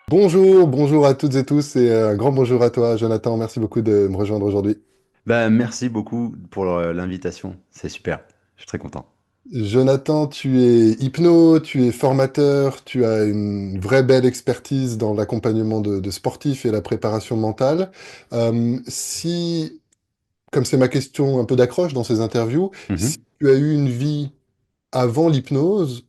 Bonjour, bonjour à toutes et tous et un grand bonjour à toi, Jonathan. Merci beaucoup de me rejoindre aujourd'hui. Bah, merci beaucoup pour l'invitation. C'est super. Je suis très content. Jonathan, tu es hypno, tu es formateur, tu as une vraie belle expertise dans l'accompagnement de sportifs et la préparation mentale. Si, comme c'est ma question un peu d'accroche dans ces interviews, si Mhm. tu as eu une vie avant l'hypnose,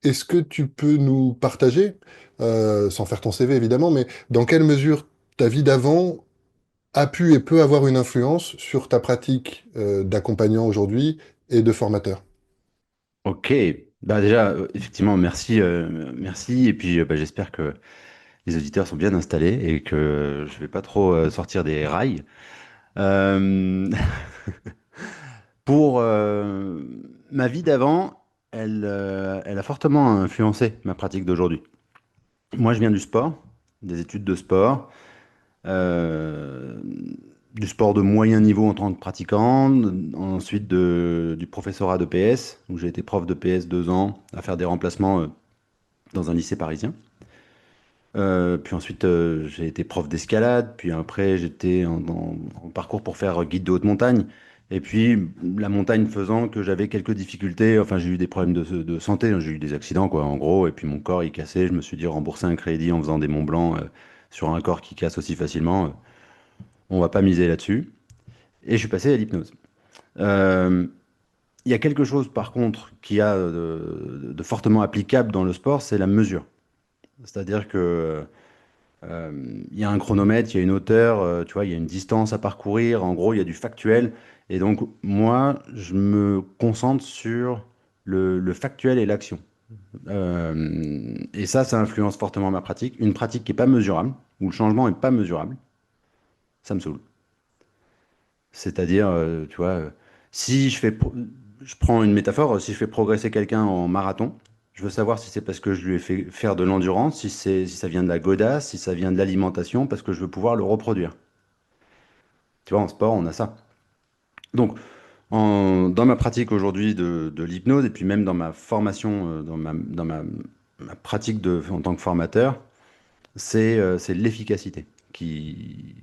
est-ce que tu peux nous partager, sans faire ton CV évidemment, mais dans quelle mesure ta vie d'avant a pu et peut avoir une influence sur ta pratique d'accompagnant aujourd'hui et de formateur. Ok. Bah déjà, effectivement, merci. Et puis, bah, j'espère que les auditeurs sont bien installés et que je vais pas trop sortir des rails. Euh, pour ma vie d'avant, elle a fortement influencé ma pratique d'aujourd'hui. Moi, je viens du sport, des études de sport. euh, du sport de moyen niveau en tant que pratiquant, ensuite du professorat de PS, où j'ai été prof de PS 2 ans à faire des remplacements dans un lycée parisien. Puis ensuite, j'ai été prof d'escalade, puis après, j'étais en parcours pour faire guide de haute montagne. Et puis, la montagne faisant que j'avais quelques difficultés, enfin, j'ai eu des problèmes de santé, hein, j'ai eu des accidents, quoi, en gros, et puis mon corps, il cassait. Je me suis dit, rembourser un crédit en faisant des Mont Blanc sur un corps qui casse aussi facilement, on va pas miser là-dessus. Et je suis passé à l'hypnose. Euh, Il y a quelque chose, par contre, qui a de fortement applicable dans le sport, c'est la mesure. C'est-à-dire que il y a un chronomètre, il y a une hauteur, tu vois, il y a une distance à parcourir. En gros, il y a du factuel. Et donc, moi, je me concentre sur le factuel et l'action. Et ça influence fortement ma pratique. Une pratique qui n'est pas mesurable, où le changement n'est pas mesurable, ça me saoule. C'est-à-dire, tu vois, si je fais, je prends une métaphore, si je fais progresser quelqu'un en marathon, je veux savoir si c'est parce que je lui ai fait faire de l'endurance, si ça vient de la godasse, si ça vient de l'alimentation, parce que je veux pouvoir le reproduire. Tu vois, en sport, on a ça. Donc, dans ma pratique aujourd'hui de l'hypnose, et puis même dans ma formation, ma pratique en tant que formateur, c'est l'efficacité qui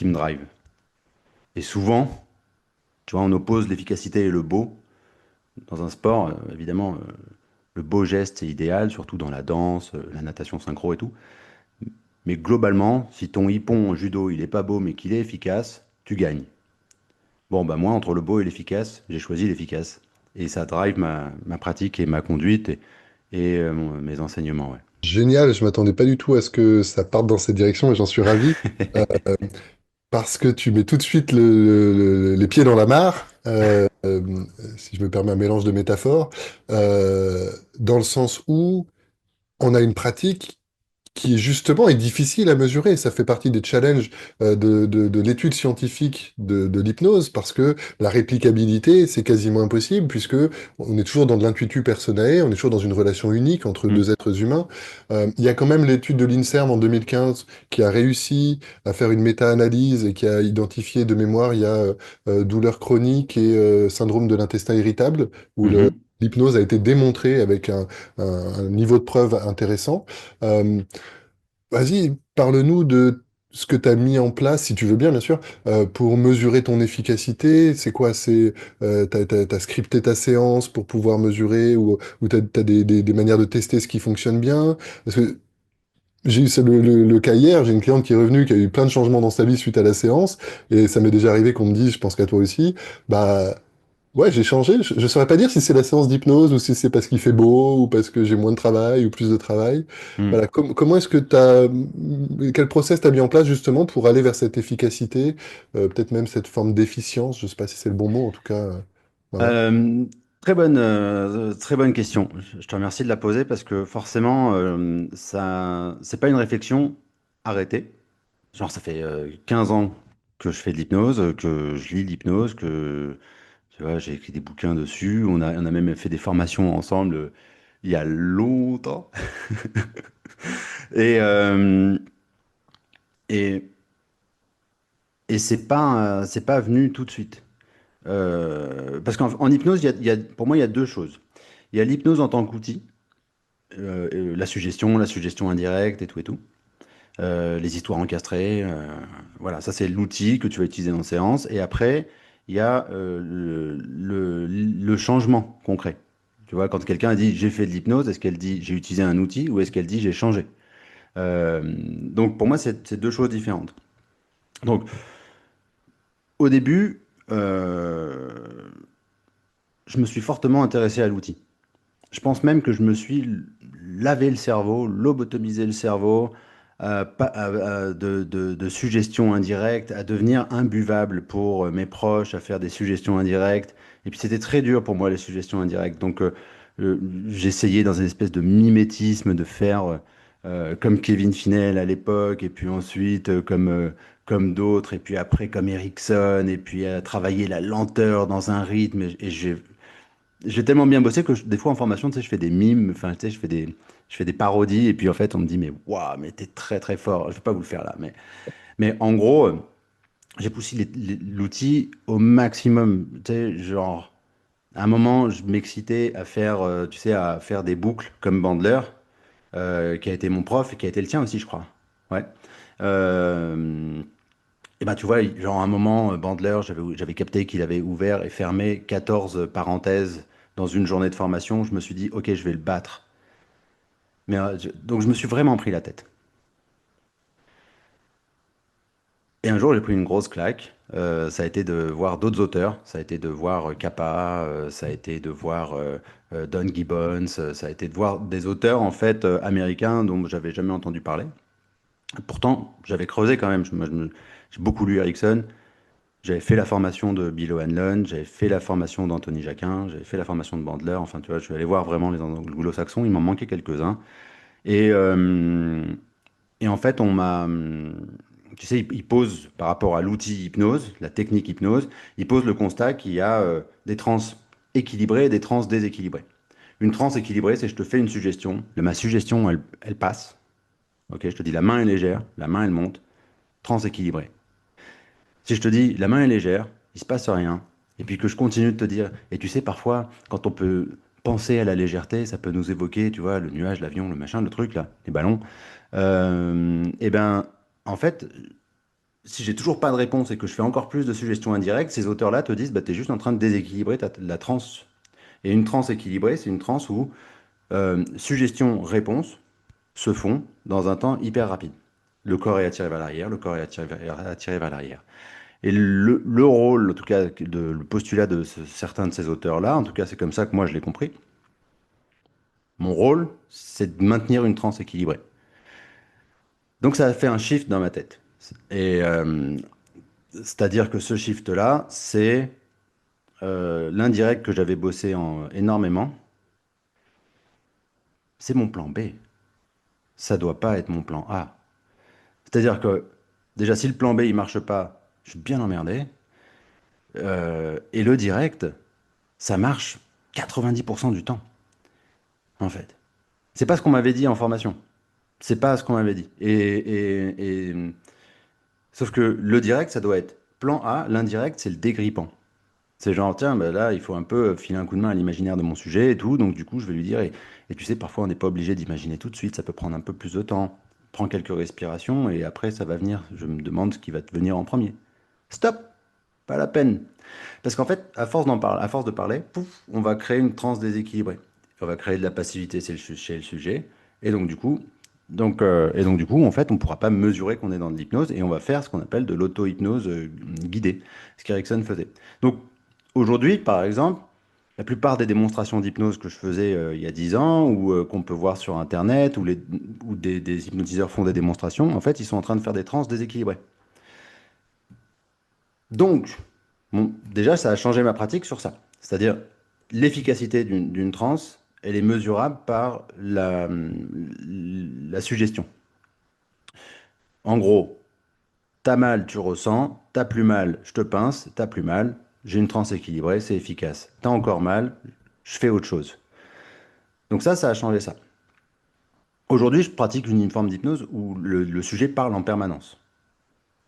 me drive. Et souvent, tu vois, on oppose l'efficacité et le beau. Dans un sport, évidemment, le beau geste est idéal, surtout dans la danse, la natation synchro et tout. Mais globalement, si ton hippon en judo, il est pas beau, mais qu'il est efficace, tu gagnes. Bon, bah moi, entre le beau et l'efficace, j'ai choisi l'efficace. Et ça drive ma pratique et ma conduite mes enseignements, ouais. Génial, je m'attendais pas du tout à ce que ça parte dans cette direction et j'en suis ravi parce que tu mets tout de suite les pieds dans la mare, si je me permets un mélange de métaphores, dans le sens où on a une pratique qui justement est difficile à mesurer. Ça fait partie des challenges de l'étude scientifique de l'hypnose parce que la réplicabilité, c'est quasiment impossible puisque on est toujours dans de l'intuitu personnel, on est toujours dans une relation unique entre Mm. deux êtres humains. Il y a quand même l'étude de l'INSERM en 2015 qui a réussi à faire une méta-analyse et qui a identifié de mémoire, il y a douleur chronique et syndrome de l'intestin irritable où Mhm. l'hypnose a été démontrée avec un niveau de preuve intéressant. Euh, Vas-y, parle-nous de ce que tu as mis en place, si tu veux bien, bien sûr, pour mesurer ton efficacité. C'est quoi? T'as scripté ta séance pour pouvoir mesurer ou t'as des manières de tester ce qui fonctionne bien? Parce que j'ai eu le cas hier, j'ai une cliente qui est revenue, qui a eu plein de changements dans sa vie suite à la séance, et ça m'est déjà arrivé qu'on me dise, je pense qu'à toi aussi, bah ouais, j'ai changé. Je saurais pas dire si c'est la séance d'hypnose ou si c'est parce qu'il fait beau ou parce que j'ai moins de travail ou plus de travail. Mm. Voilà. Comment est-ce que quel process t'as mis en place justement pour aller vers cette efficacité, peut-être même cette forme d'efficience, je sais pas si c'est le bon mot, en tout cas, voilà. Euh, très bonne question. Je te remercie de la poser parce que forcément, ça, c'est pas une réflexion arrêtée. Genre, ça fait 15 ans que je fais de l'hypnose, que je lis l'hypnose, que tu vois, j'ai écrit des bouquins dessus. On a même fait des formations ensemble il y a longtemps. Et, euh, et, et c'est pas venu tout de suite. Parce qu'en hypnose, pour moi, il y a deux choses. Il y a l'hypnose en tant qu'outil, la suggestion indirecte et tout et tout. Les histoires encastrées, voilà, ça c'est l'outil que tu vas utiliser en séance. Et après, il y a le changement concret. Tu vois, quand quelqu'un dit j'ai fait de l'hypnose, est-ce qu'elle dit j'ai utilisé un outil ou est-ce qu'elle dit j'ai changé? Donc pour moi, c'est deux choses différentes. Donc au début, euh, je me suis fortement intéressé à l'outil. Je pense même que je me suis lavé le cerveau, lobotomisé le cerveau, de suggestions indirectes à devenir imbuvable pour mes proches, à faire des suggestions indirectes. Et puis c'était très dur pour moi les suggestions indirectes. Donc j'essayais dans une espèce de mimétisme de faire comme Kevin Finel à l'époque, et puis ensuite comme d'autres, et puis après comme Erickson, et puis à travailler la lenteur dans un rythme. Et j'ai tellement bien bossé que des fois en formation, tu sais, je fais des mimes, enfin, tu sais, je fais des parodies, et puis en fait, on me dit, mais waouh, mais t'es très très fort. Je vais pas vous le faire là, mais en gros, j'ai poussé l'outil au maximum. Tu sais, genre, à un moment, je m'excitais à faire, tu sais, à faire des boucles comme Bandler, qui a été mon prof et qui a été le tien aussi, je crois. Ouais. Et ben, tu vois, genre à un moment, Bandler, j'avais capté qu'il avait ouvert et fermé 14 parenthèses dans une journée de formation. Je me suis dit, ok, je vais le battre. Mais, donc je me suis vraiment pris la tête. Et un jour, j'ai pris une grosse claque. Ça a été de voir d'autres auteurs. Ça a été de voir Kappa, ça a été de voir Don Gibbons, ça a été de voir des auteurs en fait américains dont j'avais jamais entendu parler. Pourtant, j'avais creusé quand même. J'ai beaucoup lu Erickson. J'avais fait la formation de Bill O'Hanlon, j'avais fait la formation d'Anthony Jacquin, j'avais fait la formation de Bandler. Enfin, tu vois, je suis allé voir vraiment les anglo-saxons. Il m'en manquait quelques-uns. Et, euh, et en fait, tu sais, il pose par rapport à l'outil hypnose, la technique hypnose, il pose le constat qu'il y a des trans équilibrées et des trans déséquilibrées. Une transe équilibrée, c'est je te fais une suggestion. Ma suggestion, elle passe. Ok, je te dis la main est légère, la main elle monte. Transe équilibrée. Si je te dis la main est légère, il se passe rien, et puis que je continue de te dire, et tu sais, parfois, quand on peut penser à la légèreté, ça peut nous évoquer, tu vois, le nuage, l'avion, le machin, le truc là, les ballons. Et ben, en fait, si j'ai toujours pas de réponse et que je fais encore plus de suggestions indirectes, ces auteurs-là te disent, bah, tu es juste en train de déséquilibrer la transe. Et une transe équilibrée, c'est une transe où suggestion-réponse se font dans un temps hyper rapide. Le corps est attiré vers l'arrière, le corps est attiré vers l'arrière. Et le rôle, en tout cas, le postulat de certains de ces auteurs-là, en tout cas, c'est comme ça que moi je l'ai compris. Mon rôle, c'est de maintenir une transe équilibrée. Donc ça a fait un shift dans ma tête. Et c'est-à-dire que ce shift-là, c'est l'indirect que j'avais bossé énormément. C'est mon plan B. Ça doit pas être mon plan A. C'est-à-dire que déjà, si le plan B il marche pas, je suis bien emmerdé. Et le direct, ça marche 90% du temps, en fait. C'est pas ce qu'on m'avait dit en formation. C'est pas ce qu'on m'avait dit. Sauf que le direct, ça doit être plan A, l'indirect, c'est le dégrippant. C'est genre, tiens, bah là, il faut un peu filer un coup de main à l'imaginaire de mon sujet et tout. Donc, du coup, je vais lui dire, et tu sais, parfois, on n'est pas obligé d'imaginer tout de suite. Ça peut prendre un peu plus de temps. Prends quelques respirations et après, ça va venir. Je me demande ce qui va te venir en premier. Stop! Pas la peine. Parce qu'en fait, à force de parler, pouf, on va créer une transe déséquilibrée. On va créer de la passivité chez le sujet. Et donc, du coup, en fait, on ne pourra pas mesurer qu'on est dans de l'hypnose et on va faire ce qu'on appelle de l'auto-hypnose guidée, ce qu'Erickson faisait. Donc, aujourd'hui, par exemple, la plupart des démonstrations d'hypnose que je faisais il y a 10 ans ou qu'on peut voir sur Internet ou des hypnotiseurs font des démonstrations, en fait, ils sont en train de faire des transes déséquilibrées. Donc, bon, déjà, ça a changé ma pratique sur ça. C'est-à-dire, l'efficacité d'une transe, elle est mesurable par la suggestion. En gros, t'as mal, tu ressens, t'as plus mal, je te pince, t'as plus mal, j'ai une transe équilibrée, c'est efficace. T'as encore mal, je fais autre chose. Donc ça a changé ça. Aujourd'hui, je pratique une forme d'hypnose où le sujet parle en permanence.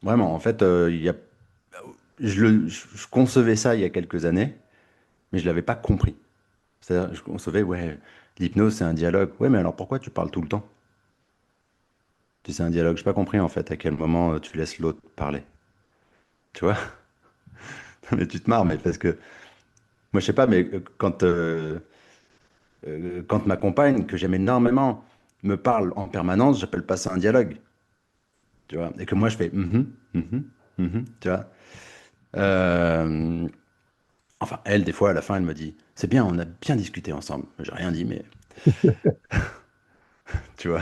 Vraiment, en fait, il y a je concevais ça il y a quelques années, mais je l'avais pas compris. C'est-à-dire, je concevais, ouais, l'hypnose, c'est un dialogue. Ouais, mais alors pourquoi tu parles tout le temps? Si c'est un dialogue, j'ai pas compris en fait à quel moment tu laisses l'autre parler. Tu vois? Mais tu te marres, mais parce que moi, je sais pas, mais quand ma compagne, que j'aime énormément, me parle en permanence, j'appelle pas ça un dialogue. Tu vois? Et que moi, je fais tu vois? Euh, enfin, elle, des fois, à la fin, elle me dit, c'est bien, on a bien discuté ensemble. J'ai rien dit, mais tu vois?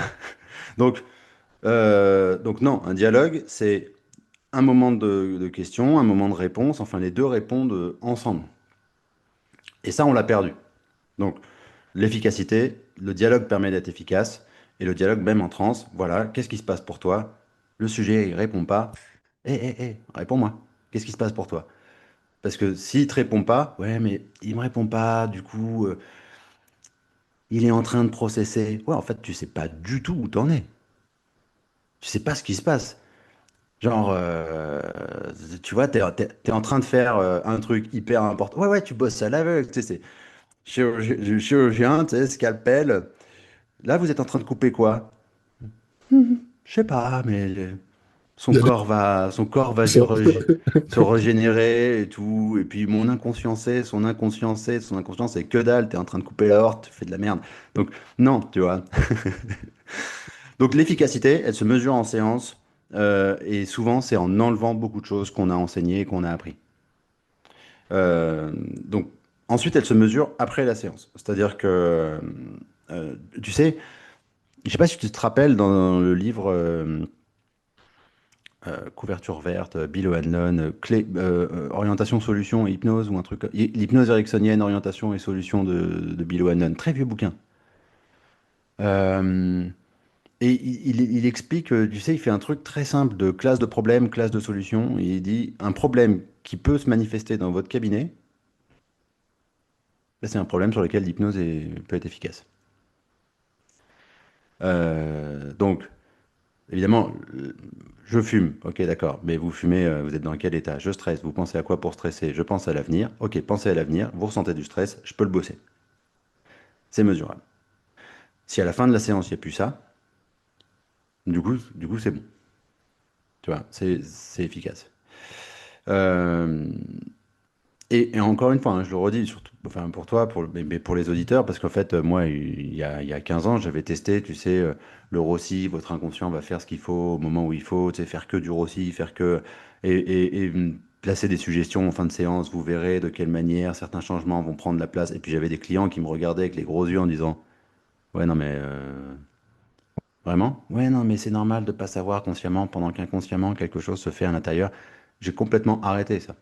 Donc, donc non, un dialogue, c'est un moment de question, un moment de réponse, enfin, les deux répondent ensemble. Et ça, on l'a perdu. Donc, l'efficacité, le dialogue permet d'être efficace, et le dialogue, même en transe, voilà, qu'est-ce qui se passe pour toi? Le sujet, il répond pas. Réponds-moi. Qu'est-ce qui se passe pour toi? Parce que s'il te répond pas, ouais, mais il me répond pas, du coup, il est en train de processer. Ouais, en fait, tu sais pas du tout où t'en es. Tu sais pas ce qui se passe. Genre, tu vois, t'es en train de faire un truc hyper important. Ouais, ouais, tu bosses à l'aveugle, tu sais, c'est chirurgien, tu sais, scalpel. Là, vous êtes en train de couper quoi? Je sais pas, mais Il y a des son corps va ça. se régénérer et tout. Et puis mon inconscient sait, son inconscient c'est que dalle. T'es en train de couper la horte, tu fais de la merde. Donc non, tu vois. Donc l'efficacité, elle se mesure en séance. Et souvent, c'est en enlevant beaucoup de choses qu'on a enseignées et qu'on a appris. Donc ensuite, elle se mesure après la séance. C'est-à-dire que, tu sais, je sais pas si tu te rappelles dans le livre couverture verte, Bill O'Hanlon, orientation, solution et hypnose ou un truc. L'hypnose ericksonienne, orientation et solution de Bill O'Hanlon. Très vieux bouquin. Euh, et il explique, tu sais, il fait un truc très simple de classe de problème, classe de solution. Il dit un problème qui peut se manifester dans votre cabinet, là, c'est un problème sur lequel l'hypnose peut être efficace. Donc, évidemment, je fume, ok, d'accord, mais vous fumez, vous êtes dans quel état? Je stresse, vous pensez à quoi pour stresser? Je pense à l'avenir, ok, pensez à l'avenir, vous ressentez du stress, je peux le bosser. C'est mesurable. Si à la fin de la séance, il n'y a plus ça, du coup c'est bon, tu vois, c'est efficace. Euh, et encore une fois, hein, je le redis, surtout, enfin, pour toi, mais pour les auditeurs, parce qu'en fait, moi, il y a 15 ans, j'avais testé, tu sais, le Rossi, votre inconscient va faire ce qu'il faut au moment où il faut, tu sais, faire que du Rossi, faire que. Placer des suggestions en fin de séance, vous verrez de quelle manière certains changements vont prendre la place. Et puis j'avais des clients qui me regardaient avec les gros yeux en disant, ouais, non, mais vraiment? Ouais, non, mais c'est normal de pas savoir consciemment pendant qu'inconsciemment quelque chose se fait à l'intérieur. J'ai complètement arrêté ça.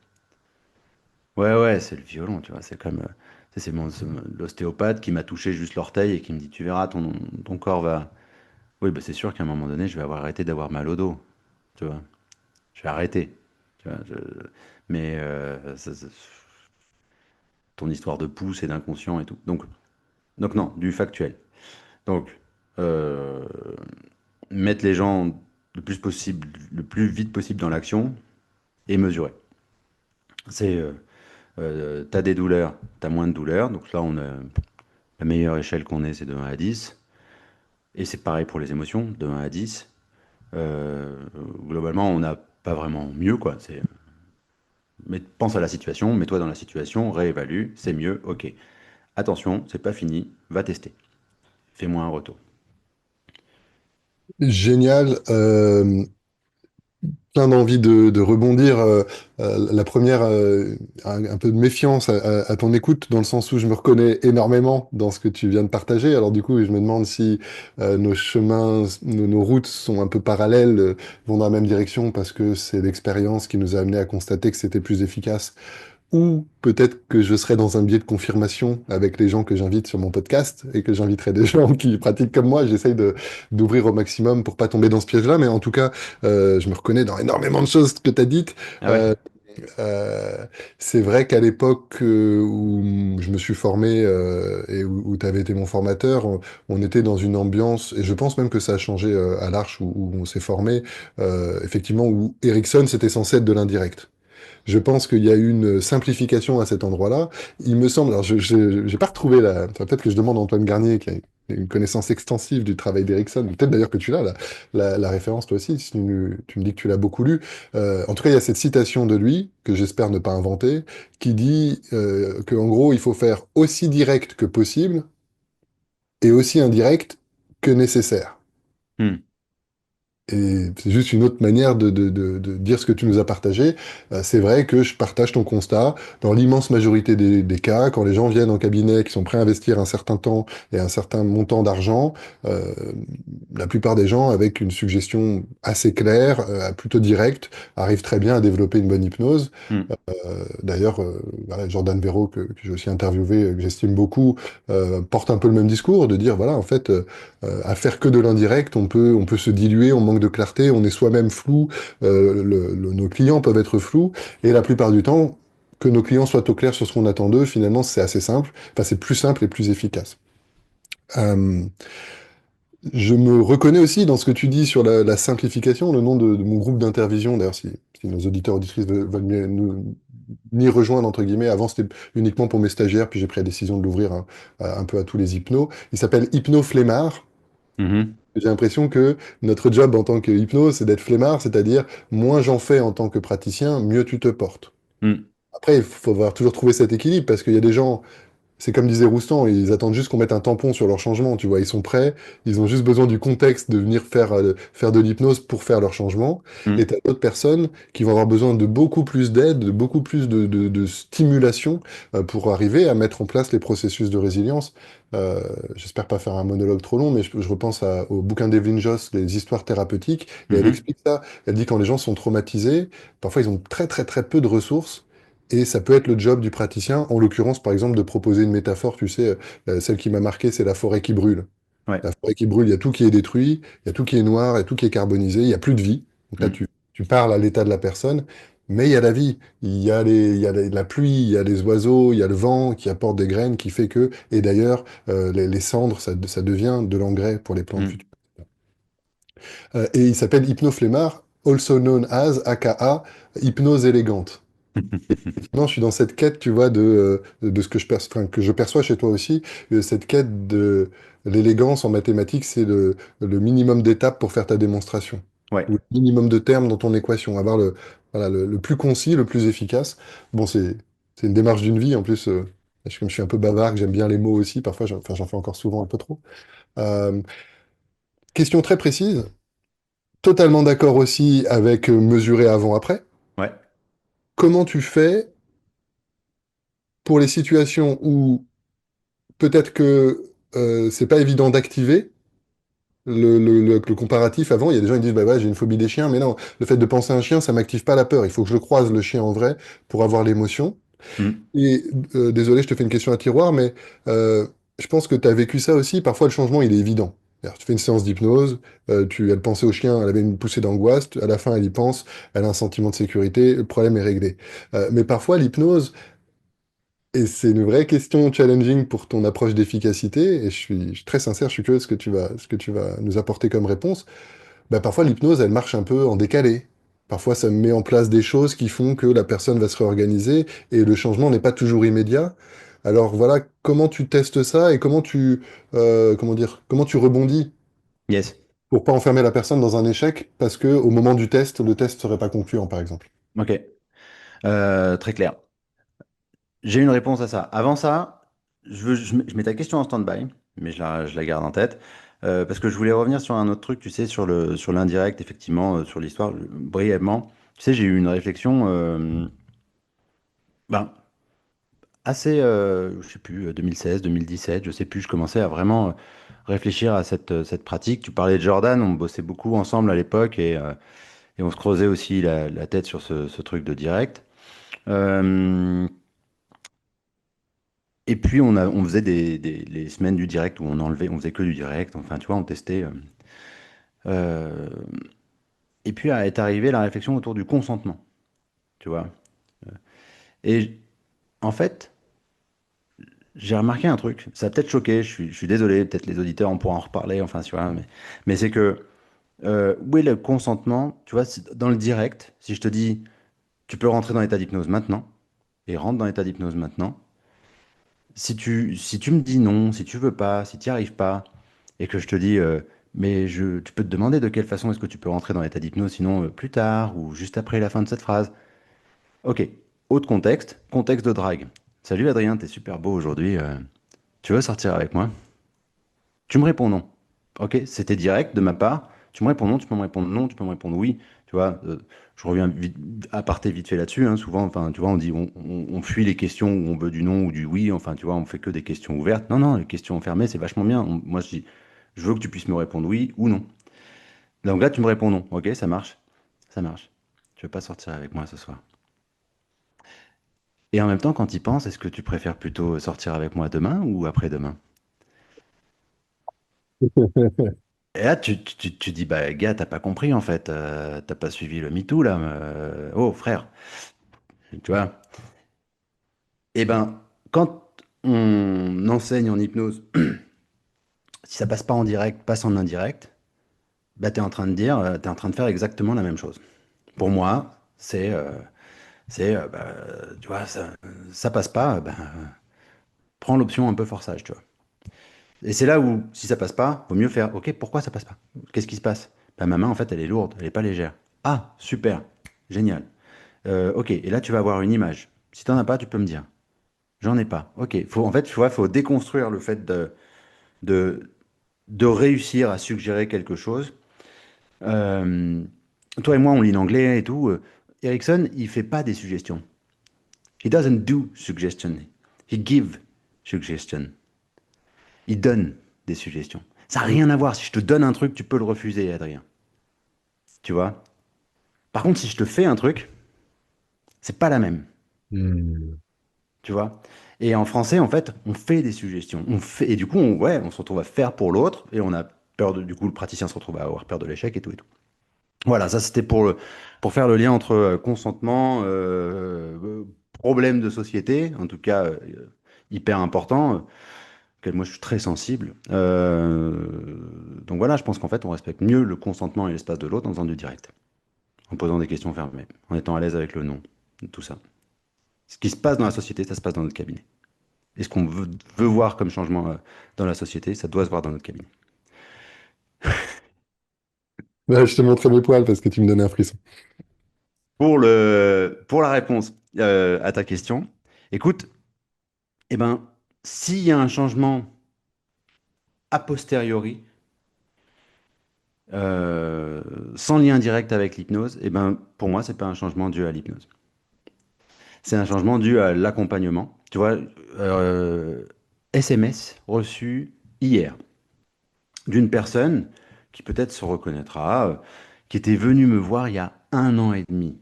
Ouais, ouais, c'est le violon, tu vois. C'est comme, c'est l'ostéopathe qui m'a touché juste l'orteil et qui me dit, tu verras, ton corps va. Oui, bah c'est sûr qu'à un moment donné, je vais avoir arrêté d'avoir mal au dos, tu vois. Je vais arrêter, tu vois. Mais ton histoire de pouce et d'inconscient et tout. Donc non, du factuel. Donc, euh, mettre les gens le plus vite possible dans l'action et mesurer. C'est, t'as des douleurs, t'as moins de douleurs. Donc là, on a la meilleure échelle qu'on ait, c'est de 1 à 10. Et c'est pareil pour les émotions, de 1 à 10. Euh, Globalement, on n'a pas vraiment mieux, quoi. Mais pense à la situation, mets-toi dans la situation, réévalue, c'est mieux, ok. Attention, c'est pas fini, va tester. Fais-moi un retour. Génial. Plein d'envie de rebondir. La première, un peu de méfiance à ton écoute, dans le sens où je me reconnais énormément dans ce que tu viens de partager. Alors du coup, je me demande si nos chemins, nos routes sont un peu parallèles, vont dans la même direction, parce que c'est l'expérience qui nous a amené à constater que c'était plus efficace. Ou peut-être que je serai dans un biais de confirmation avec les gens que j'invite sur mon podcast et que j'inviterai des gens qui pratiquent comme moi. J'essaye d'ouvrir au maximum pour pas tomber dans ce piège-là, mais en tout cas, je me reconnais dans énormément de choses que tu as dites. Ah ouais? Euh, c'est vrai qu'à l'époque où je me suis formé et où tu avais été mon formateur, on était dans une ambiance, et je pense même que ça a changé à l'Arche où on s'est formé, effectivement, où Ericsson, c'était censé être de l'indirect. Je pense qu'il y a une simplification à cet endroit-là. Il me semble, alors j'ai pas retrouvé la, enfin, peut-être que je demande à Antoine Garnier, qui a une connaissance extensive du travail d'Erickson, peut-être d'ailleurs que tu l'as, la référence toi aussi, si tu me dis que tu l'as beaucoup lu. En tout cas, il y a cette citation de lui, que j'espère ne pas inventer, qui dit qu'en gros, il faut faire aussi direct que possible et aussi indirect que nécessaire. Hmm. Et c'est juste une autre manière de dire ce que tu nous as partagé. C'est vrai que je partage ton constat. Dans l'immense majorité des cas, quand les gens viennent en cabinet, qui sont prêts à investir un certain temps et un certain montant d'argent, euh, la plupart des gens, avec une suggestion assez claire, plutôt directe, arrivent très bien à développer une bonne hypnose. Hmm. D'ailleurs, voilà, Jordan Véro, que j'ai aussi interviewé, que j'estime beaucoup, porte un peu le même discours, de dire, voilà, en fait, à faire que de l'indirect, on peut se diluer, on manque de clarté, on est soi-même flou, nos clients peuvent être flous, et la plupart du temps, que nos clients soient au clair sur ce qu'on attend d'eux, finalement, c'est assez simple, enfin, c'est plus simple et plus efficace. Euh, je me reconnais aussi dans ce que tu dis sur la simplification, le nom de mon groupe d'intervision, d'ailleurs, si nos auditeurs auditrices veulent m'y rejoindre, entre guillemets, avant c'était uniquement pour mes stagiaires, puis j'ai pris la décision de l'ouvrir un peu à tous les hypnos. Il s'appelle Hypno Flemmard. Mhm. J'ai l'impression que notre job en tant que hypno, c'est d'être flemmard, c'est-à-dire moins j'en fais en tant que praticien, mieux tu te portes. Hmm. Après, il faut toujours trouver cet équilibre parce qu'il y a des gens, c'est comme disait Roustan, ils attendent juste qu'on mette un tampon sur leur changement, tu vois, ils sont prêts, ils ont juste besoin du contexte de venir faire de l'hypnose pour faire leur changement. Et Hmm. tu as d'autres personnes qui vont avoir besoin de beaucoup plus d'aide, de beaucoup plus de stimulation pour arriver à mettre en place les processus de résilience. Euh, J'espère pas faire un monologue trop long, mais je repense au bouquin d'Evelyn Joss, Les histoires thérapeutiques, et elle Mhm. explique ça. Elle dit quand les gens sont traumatisés, parfois ils ont très très très peu de ressources. Et ça peut être le job du praticien, en l'occurrence, par exemple, de proposer une métaphore, tu sais, celle qui m'a marqué, c'est la forêt qui brûle. Ouais. La forêt qui brûle, il y a tout qui est détruit, il y a tout qui est noir, il y a tout qui est carbonisé, il n'y a plus de vie. Donc là, Hmm. tu parles à l'état de la personne, mais il y a la vie. Il y a la pluie, il y a les oiseaux, il y a le vent qui apporte des graines, qui fait que, et d'ailleurs, les cendres, ça devient de l'engrais pour les plantes Hmm. futures. Et il s'appelle Hypnoflemmard, also known as, aka, hypnose élégante. Non, je suis dans cette quête, tu vois, de ce que enfin, que je perçois chez toi aussi, cette quête de l'élégance en mathématiques, c'est le minimum d'étapes pour faire ta démonstration, Ouais. ou le minimum de termes dans ton équation, avoir voilà, le plus concis, le plus efficace. Bon, c'est une démarche d'une vie, en plus, comme je suis un peu bavard, que j'aime bien les mots aussi, parfois, enfin, j'en fais encore souvent un peu trop. Euh, Question très précise, totalement d'accord aussi avec mesurer avant-après. Ouais. Comment tu fais pour les situations où peut-être que c'est pas évident d'activer le comparatif avant. Il y a des gens qui disent bah ouais, j'ai une phobie des chiens, mais non, le fait de penser à un chien, ça m'active pas la peur. Il faut que je le croise le chien en vrai pour avoir l'émotion. Hmm. Et désolé, je te fais une question à tiroir, mais je pense que tu as vécu ça aussi. Parfois, le changement, il est évident. C'est-à-dire, tu fais une séance d'hypnose, elle pensait au chien, elle avait une poussée d'angoisse, à la fin, elle y pense, elle a un sentiment de sécurité, le problème est réglé. Mais parfois, l'hypnose, et c'est une vraie question challenging pour ton approche d'efficacité, et je suis très sincère, je suis curieux de ce que tu vas nous apporter comme réponse. Bah, parfois, l'hypnose, elle marche un peu en décalé. Parfois, ça met en place des choses qui font que la personne va se réorganiser, et le changement n'est pas toujours immédiat. Alors voilà, comment tu testes ça et comment dire, comment tu rebondis Yes. pour pas enfermer la personne dans un échec parce que au moment du test, le test serait pas concluant, par exemple. Ok. Très clair. J'ai une réponse à ça. Avant ça, je mets ta question en stand-by, mais je la garde en tête. Parce que je voulais revenir sur un autre truc, tu sais, sur l'indirect, effectivement, sur l'histoire, brièvement. Tu sais, j'ai eu une réflexion ben, assez, je sais plus, 2016, 2017, je sais plus, je commençais à vraiment réfléchir à cette pratique. Tu parlais de Jordan, on bossait beaucoup ensemble à l'époque et on se creusait aussi la tête sur ce truc de direct. Euh, Et puis on faisait les semaines du direct où on faisait que du direct. Enfin, tu vois, on testait. Euh, et puis est arrivée la réflexion autour du consentement, tu vois. Et en fait, j'ai remarqué un truc. Ça a peut-être choqué. Je suis désolé. Peut-être les auditeurs on pourra en reparler. Enfin, tu vois. Mais c'est que où est le consentement? Tu vois, dans le direct, si je te dis Tu peux rentrer dans l'état d'hypnose maintenant et rentre dans l'état d'hypnose maintenant. Si tu me dis non, si tu veux pas, si tu n'y arrives pas, et que je te dis, tu peux te demander de quelle façon est-ce que tu peux rentrer dans l'état d'hypnose, sinon plus tard ou juste après la fin de cette phrase. Ok, autre contexte, contexte de drague. Salut Adrien, t'es super beau aujourd'hui. Tu veux sortir avec moi? Tu me réponds non. Ok, c'était direct de ma part. Tu me réponds non, tu peux me répondre non, tu peux me répondre oui. Tu vois, je reviens vite, aparté vite fait là-dessus, hein. Souvent, enfin, tu vois, on dit, on fuit les questions où on veut du non ou du oui. Enfin, tu vois, on fait que des questions ouvertes. Non, non, les questions fermées, c'est vachement bien. Moi, je dis, je veux que tu puisses me répondre oui ou non. Donc là, tu me réponds non. Ok, ça marche. Ça marche. Tu veux pas sortir avec moi ce soir. Et en même temps, quand tu y penses, est-ce que tu préfères plutôt sortir avec moi demain ou après-demain? Et là, tu dis, bah, gars, t'as pas compris en fait, t'as pas suivi le MeToo là. Oh, frère, tu vois. Eh ben, quand on enseigne en hypnose, si ça passe pas en direct, passe en indirect, bah, t'es en train de dire, t'es en train de faire exactement la même chose. Pour moi, bah, tu vois, ça passe pas, ben, prends l'option un peu forçage, tu vois. Et c'est là où, si ça passe pas, vaut mieux faire, ok, pourquoi ça passe pas? Qu'est-ce qui se passe? Bah, ma main, en fait, elle est lourde, elle est pas légère. Ah, super, génial. Ok, et là, tu vas avoir une image. Si tu n'en as pas, tu peux me dire. J'en ai pas. Ok, en fait, tu vois, faut déconstruire le fait de, de réussir à suggérer quelque chose. Euh, Toi et moi, on lit l'anglais et tout. Erickson, il fait pas des suggestions. He doesn't do suggestion. He give suggestion. Il donne des suggestions. Ça n'a rien à voir. Si je te donne un truc, tu peux le refuser, Adrien. Tu vois? Par contre, si je te fais un truc, c'est pas la même. Hmm. Tu vois? Et en français, en fait, on fait des suggestions. On fait, et du coup, ouais, on se retrouve à faire pour l'autre et on a peur du coup, le praticien se retrouve à avoir peur de l'échec et tout et tout. Voilà, ça c'était pour faire le lien entre consentement, problème de société, en tout cas hyper important, auquel moi je suis très sensible. Donc voilà, je pense qu'en fait, on respecte mieux le consentement et l'espace de l'autre en faisant du direct, en posant des questions fermées, en étant à l'aise avec le non, tout ça. Ce qui se passe dans la société, ça se passe dans notre cabinet. Et ce qu'on veut voir comme changement dans la société, ça doit se voir dans notre cabinet. Là, je te montrais mes poils parce que tu me donnais un frisson. Pour la réponse à ta question, écoute, eh ben, s'il y a un changement a posteriori, euh, sans lien direct avec l'hypnose, eh ben, pour moi, c'est pas un changement dû à l'hypnose. C'est un changement dû à l'accompagnement. Tu vois, SMS reçu hier d'une personne qui peut-être se reconnaîtra, qui était venue me voir il y a 1 an et demi.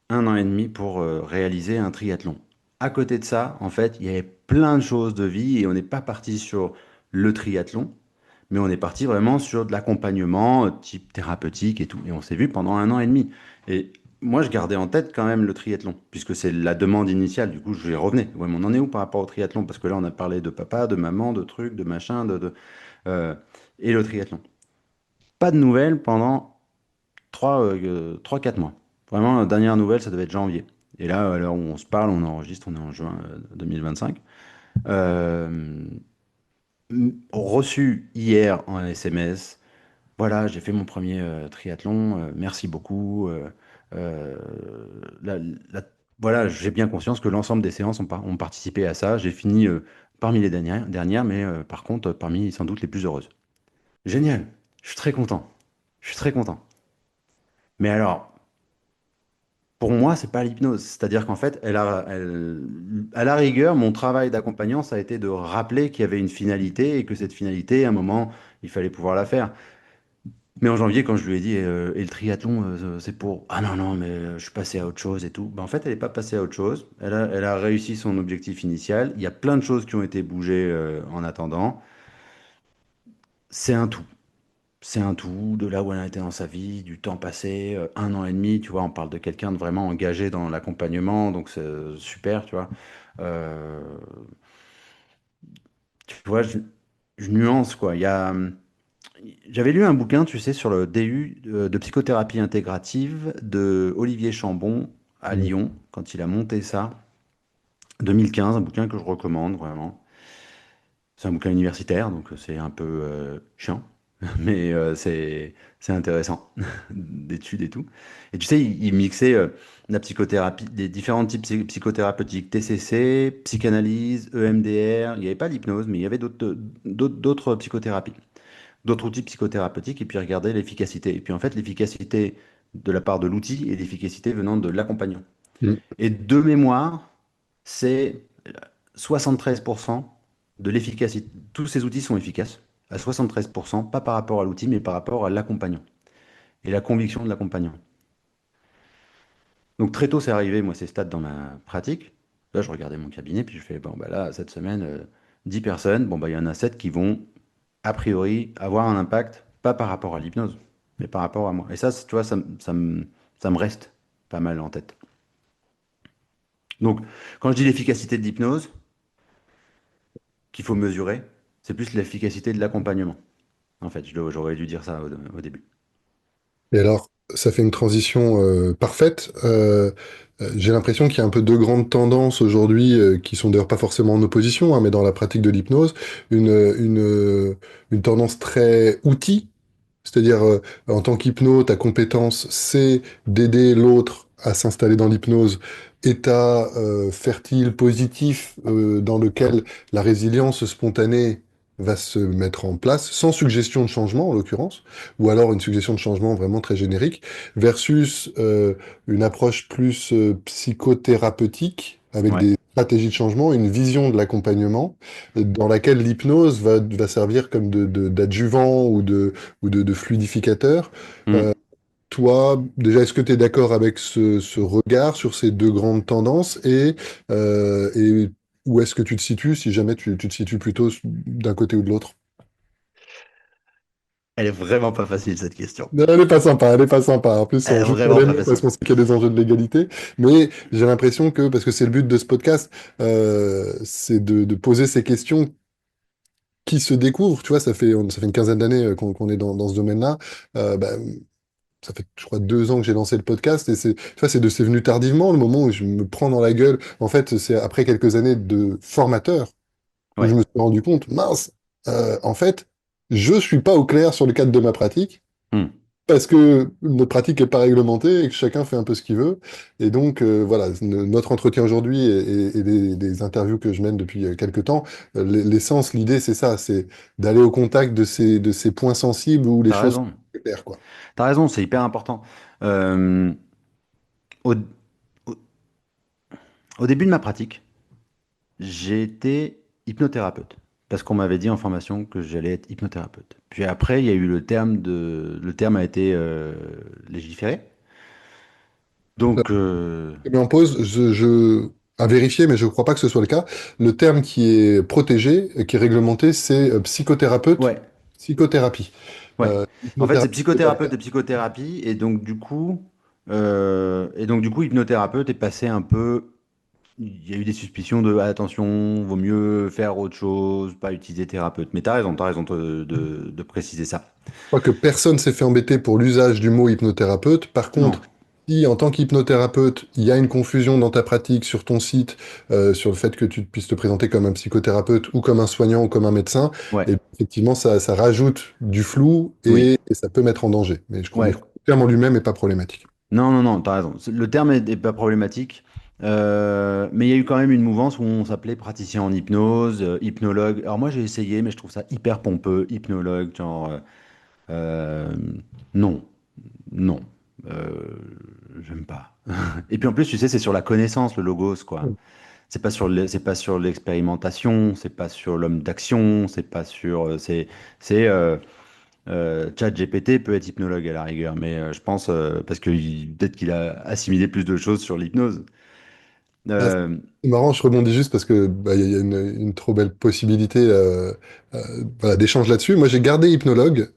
1 an et demi pour réaliser un triathlon. À côté de ça, en fait, il y avait plein de choses de vie et on n'est pas parti sur le triathlon, mais on est parti vraiment sur de l'accompagnement type thérapeutique et tout. Et on s'est vu pendant 1 an et demi. Et moi, je gardais en tête quand même le triathlon, puisque c'est la demande initiale. Du coup, je vais revenir. Ouais, mais on en est où par rapport au triathlon? Parce que là, on a parlé de papa, de maman, de trucs, de machin, euh, et le triathlon. Pas de nouvelles pendant 3-4 mois. Vraiment, la dernière nouvelle, ça devait être janvier. Et là, à l'heure où on se parle, on enregistre, on est en juin 2025. Euh, Reçu hier en SMS. Voilà, j'ai fait mon premier triathlon. Merci beaucoup. Euh, la- la- voilà, j'ai bien conscience que l'ensemble des séances ont participé à ça. J'ai fini parmi les dernières, mais par contre, parmi sans doute les plus heureuses. Génial. Je suis très content. Je suis très content. Mais alors, pour moi, c'est pas l'hypnose. C'est-à-dire qu'en fait, à la rigueur, mon travail d'accompagnant, ça a été de rappeler qu'il y avait une finalité et que cette finalité, à un moment, il fallait pouvoir la faire. Mais en janvier, quand je lui ai dit, et le triathlon, c'est pour... Ah non, non, mais je suis passé à autre chose et tout. Ben, en fait, elle n'est pas passée à autre chose. Elle a réussi son objectif initial. Il y a plein de choses qui ont été bougées en attendant. C'est un tout. C'est un tout, de là où elle a été dans sa vie, du temps passé, 1 an et demi, tu vois, on parle de quelqu'un de vraiment engagé dans l'accompagnement, donc c'est super, tu vois. Euh, Tu vois, je nuance, quoi. J'avais lu un bouquin, tu sais, sur le DU de psychothérapie intégrative de Olivier Chambon. à Mm. Lyon, quand il a monté ça. 2015, un bouquin que je recommande vraiment. C'est un bouquin universitaire, donc c'est un peu chiant, mais c'est intéressant d'études et tout. Et tu sais, il mixait la psychothérapie, des différents types psychothérapeutiques, TCC, psychanalyse, EMDR. Il n'y avait pas l'hypnose, mais il y avait d'autres psychothérapies, d'autres outils psychothérapeutiques, et puis regarder l'efficacité. Et puis en fait, l'efficacité de la part de l'outil et l'efficacité venant de l'accompagnant. Mm. Et de mémoire, c'est 73% de l'efficacité. Tous ces outils sont efficaces à 73%, pas par rapport à l'outil, mais par rapport à l'accompagnant et la conviction de l'accompagnant. Donc très tôt, c'est arrivé, moi, ces stats dans ma pratique. Là, je regardais mon cabinet, puis je fais, bon, bah là, cette semaine, 10 personnes, bon, bah, il y en a 7 qui vont, a priori, avoir un impact, pas par rapport à l'hypnose, mais par rapport à moi. Et ça, tu vois, ça me reste pas mal en tête. Donc, quand je dis l'efficacité de l'hypnose, qu'il faut mesurer, c'est plus l'efficacité de l'accompagnement. En fait, j'aurais dû dire ça au début. Et alors, ça fait une transition parfaite. J'ai l'impression qu'il y a un peu deux grandes tendances aujourd'hui qui sont d'ailleurs pas forcément en opposition, hein, mais dans la pratique de l'hypnose, une tendance très outil, c'est-à-dire en tant qu'hypno, ta compétence, c'est d'aider l'autre à s'installer dans l'hypnose, état fertile, positif, dans lequel la résilience spontanée va se mettre en place, sans suggestion de changement en l'occurrence, ou alors une suggestion de changement vraiment très générique, versus une approche plus psychothérapeutique, avec Ouais. des stratégies de changement, une vision de l'accompagnement, dans laquelle l'hypnose va servir comme d'adjuvant ou de fluidificateur. Hmm. Toi, déjà, est-ce que tu es d'accord avec ce regard sur ces deux grandes tendances et où est-ce que tu te situes si jamais tu te situes plutôt d'un côté ou de l'autre? Elle est vraiment pas facile, cette question. Non, elle est pas sympa, elle est pas sympa. En plus, Elle on est joue sur vraiment les pas mots parce facile. qu'on sait qu'il y a des enjeux de légalité. Mais j'ai l'impression que, parce que c'est le but de ce podcast, c'est de poser ces questions qui se découvrent. Tu vois, ça fait une quinzaine d'années qu'on est dans ce domaine-là. Bah, ça fait, je crois, 2 ans que j'ai lancé le podcast et tu vois, c'est venu tardivement, le moment où je me prends dans la gueule. En fait, c'est après quelques années de formateur où je Ouais. me suis rendu compte, mince, en fait, je suis pas au clair sur le cadre de ma pratique Hmm. parce que notre pratique n'est pas réglementée et que chacun fait un peu ce qu'il veut. Et donc, voilà, notre entretien aujourd'hui et les interviews que je mène depuis quelques temps, l'essence, l'idée, c'est ça, c'est d'aller au contact de ces points sensibles où les T'as choses sont raison. plus claires, quoi. T'as raison, c'est hyper important. Euh, au, au- au début de ma pratique, j'ai été hypnothérapeute. Parce qu'on m'avait dit en formation que j'allais être hypnothérapeute. Puis après, il y a eu le terme a été légiféré. Donc, Je mets en pause, à vérifier, mais je ne crois pas que ce soit le cas. Le terme qui est protégé, qui est réglementé, c'est psychothérapeute, ouais, psychothérapie. ouais. En fait, c'est Hypnothérapie, c'est pas le psychothérapeute cas. et psychothérapie, et donc du coup, hypnothérapeute est passé un peu. Il y a eu des suspicions de attention, vaut mieux faire autre chose, pas utiliser thérapeute. Mais t'as raison de préciser ça. Je crois que personne s'est fait embêter pour l'usage du mot hypnothérapeute. Par Non, contre, si en tant qu'hypnothérapeute, il y a une confusion dans ta pratique sur ton site, sur le fait que tu puisses te présenter comme un psychothérapeute ou comme un soignant ou comme un médecin, ouais, et effectivement, ça rajoute du flou oui, et ça peut mettre en danger. Mais je ouais. crois que le terme en lui-même n'est pas problématique. Non, t'as raison. Le terme est pas problématique, mais il y a eu quand même une mouvance où on s'appelait praticien en hypnose, hypnologue. Alors moi j'ai essayé, mais je trouve ça hyper pompeux, hypnologue, genre euh, non, non, euh, j'aime pas. Et puis en plus, tu sais, c'est sur la connaissance, le logos, quoi. C'est pas sur l'expérimentation, c'est pas sur l'homme d'action, c'est pas sur, c'est ChatGPT peut être hypnologue à la rigueur, mais je pense parce que peut-être qu'il a assimilé plus de choses sur l'hypnose. Ah, Euh, c'est marrant, je rebondis juste parce que bah, il y a une trop belle possibilité voilà, d'échange là-dessus. Moi, j'ai gardé hypnologue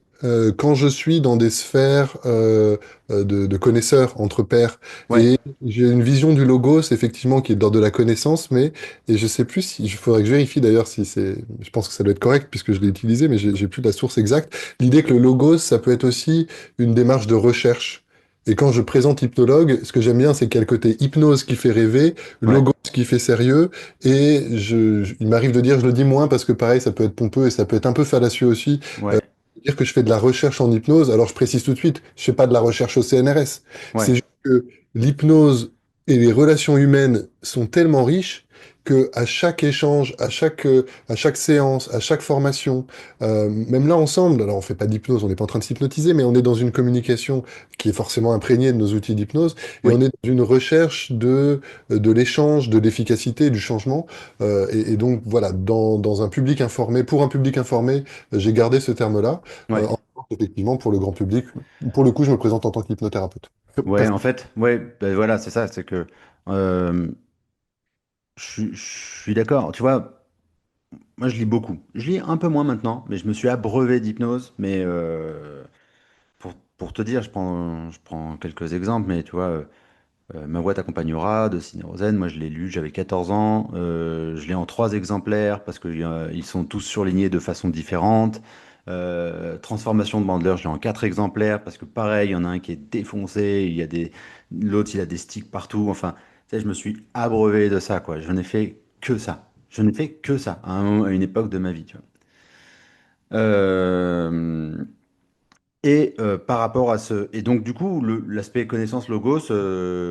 quand je suis dans des sphères de connaisseurs entre pairs. ouais, Et j'ai une vision du logos, effectivement, qui est d'ordre de la connaissance, mais et je sais plus si il faudrait que je vérifie d'ailleurs si c'est. Je pense que ça doit être correct puisque je l'ai utilisé, mais j'ai plus la source exacte. L'idée que le logos, ça peut être aussi une démarche de recherche. Et quand je présente hypnologue, ce que j'aime bien, c'est qu'il y a le côté hypnose qui fait rêver, Ouais, logos qui fait sérieux, et il m'arrive de dire, je le dis moins parce que pareil, ça peut être pompeux et ça peut être un peu fallacieux aussi, ouais, dire que je fais de la recherche en hypnose. Alors je précise tout de suite, je fais pas de la recherche au CNRS. ouais, C'est juste que l'hypnose et les relations humaines sont tellement riches que à chaque échange, à chaque séance, à chaque formation, même là ensemble, alors on fait pas d'hypnose, on n'est pas en train de s'hypnotiser, mais on est dans une communication qui est forcément imprégnée de nos outils d'hypnose, et oui, on est dans une recherche de l'échange, de l'efficacité, du changement. Et donc voilà, dans un public informé, pour un public informé, j'ai gardé ce terme-là. ouais. Effectivement, pour le grand public, pour le coup, je me présente en tant qu'hypnothérapeute. Ouais, en fait, ouais, ben voilà, c'est ça, c'est que euh, je suis d'accord. Tu vois, moi, je lis beaucoup. Je lis un peu moins maintenant, mais je me suis abreuvé d'hypnose. Mais pour te dire, je prends quelques exemples, mais tu vois, Ma voix t'accompagnera de Sine Rosen, moi je l'ai lu, j'avais 14 ans. Je l'ai en 3 exemplaires parce qu'ils sont tous surlignés de façon différente. Transformation de Bandler, je l'ai en 4 exemplaires parce que pareil, il y en a un qui est défoncé, l'autre il a des sticks partout. Enfin, tu sais, je me suis abreuvé de ça, quoi. Je n'ai fait que ça. Je n'ai fait que ça à une époque de ma vie, tu vois. Euh, par rapport à ce... Et donc, du coup, l'aspect connaissance logos,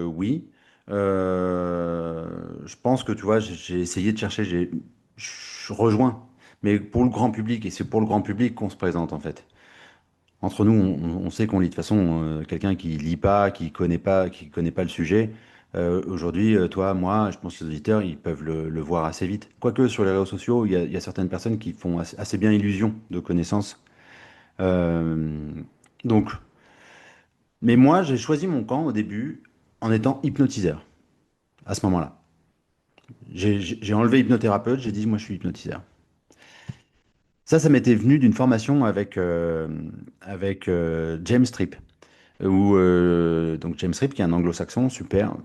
oui. Je pense que, tu vois, j'ai essayé de chercher, je rejoins. Mais pour le grand public, et c'est pour le grand public qu'on se présente, en fait. Entre nous, on sait qu'on lit. De toute façon, quelqu'un qui lit pas, qui connaît pas le sujet, aujourd'hui, toi, moi, je pense que les auditeurs, ils peuvent le voir assez vite. Quoique, sur les réseaux sociaux, il y a certaines personnes qui font assez bien illusion de connaissances. Euh, donc, mais moi, j'ai choisi mon camp au début en étant hypnotiseur, à ce moment-là. J'ai enlevé hypnothérapeute, j'ai dit, moi, je suis hypnotiseur. Ça m'était venu d'une formation avec James Tripp. Donc James Tripp, qui est un anglo-saxon, super,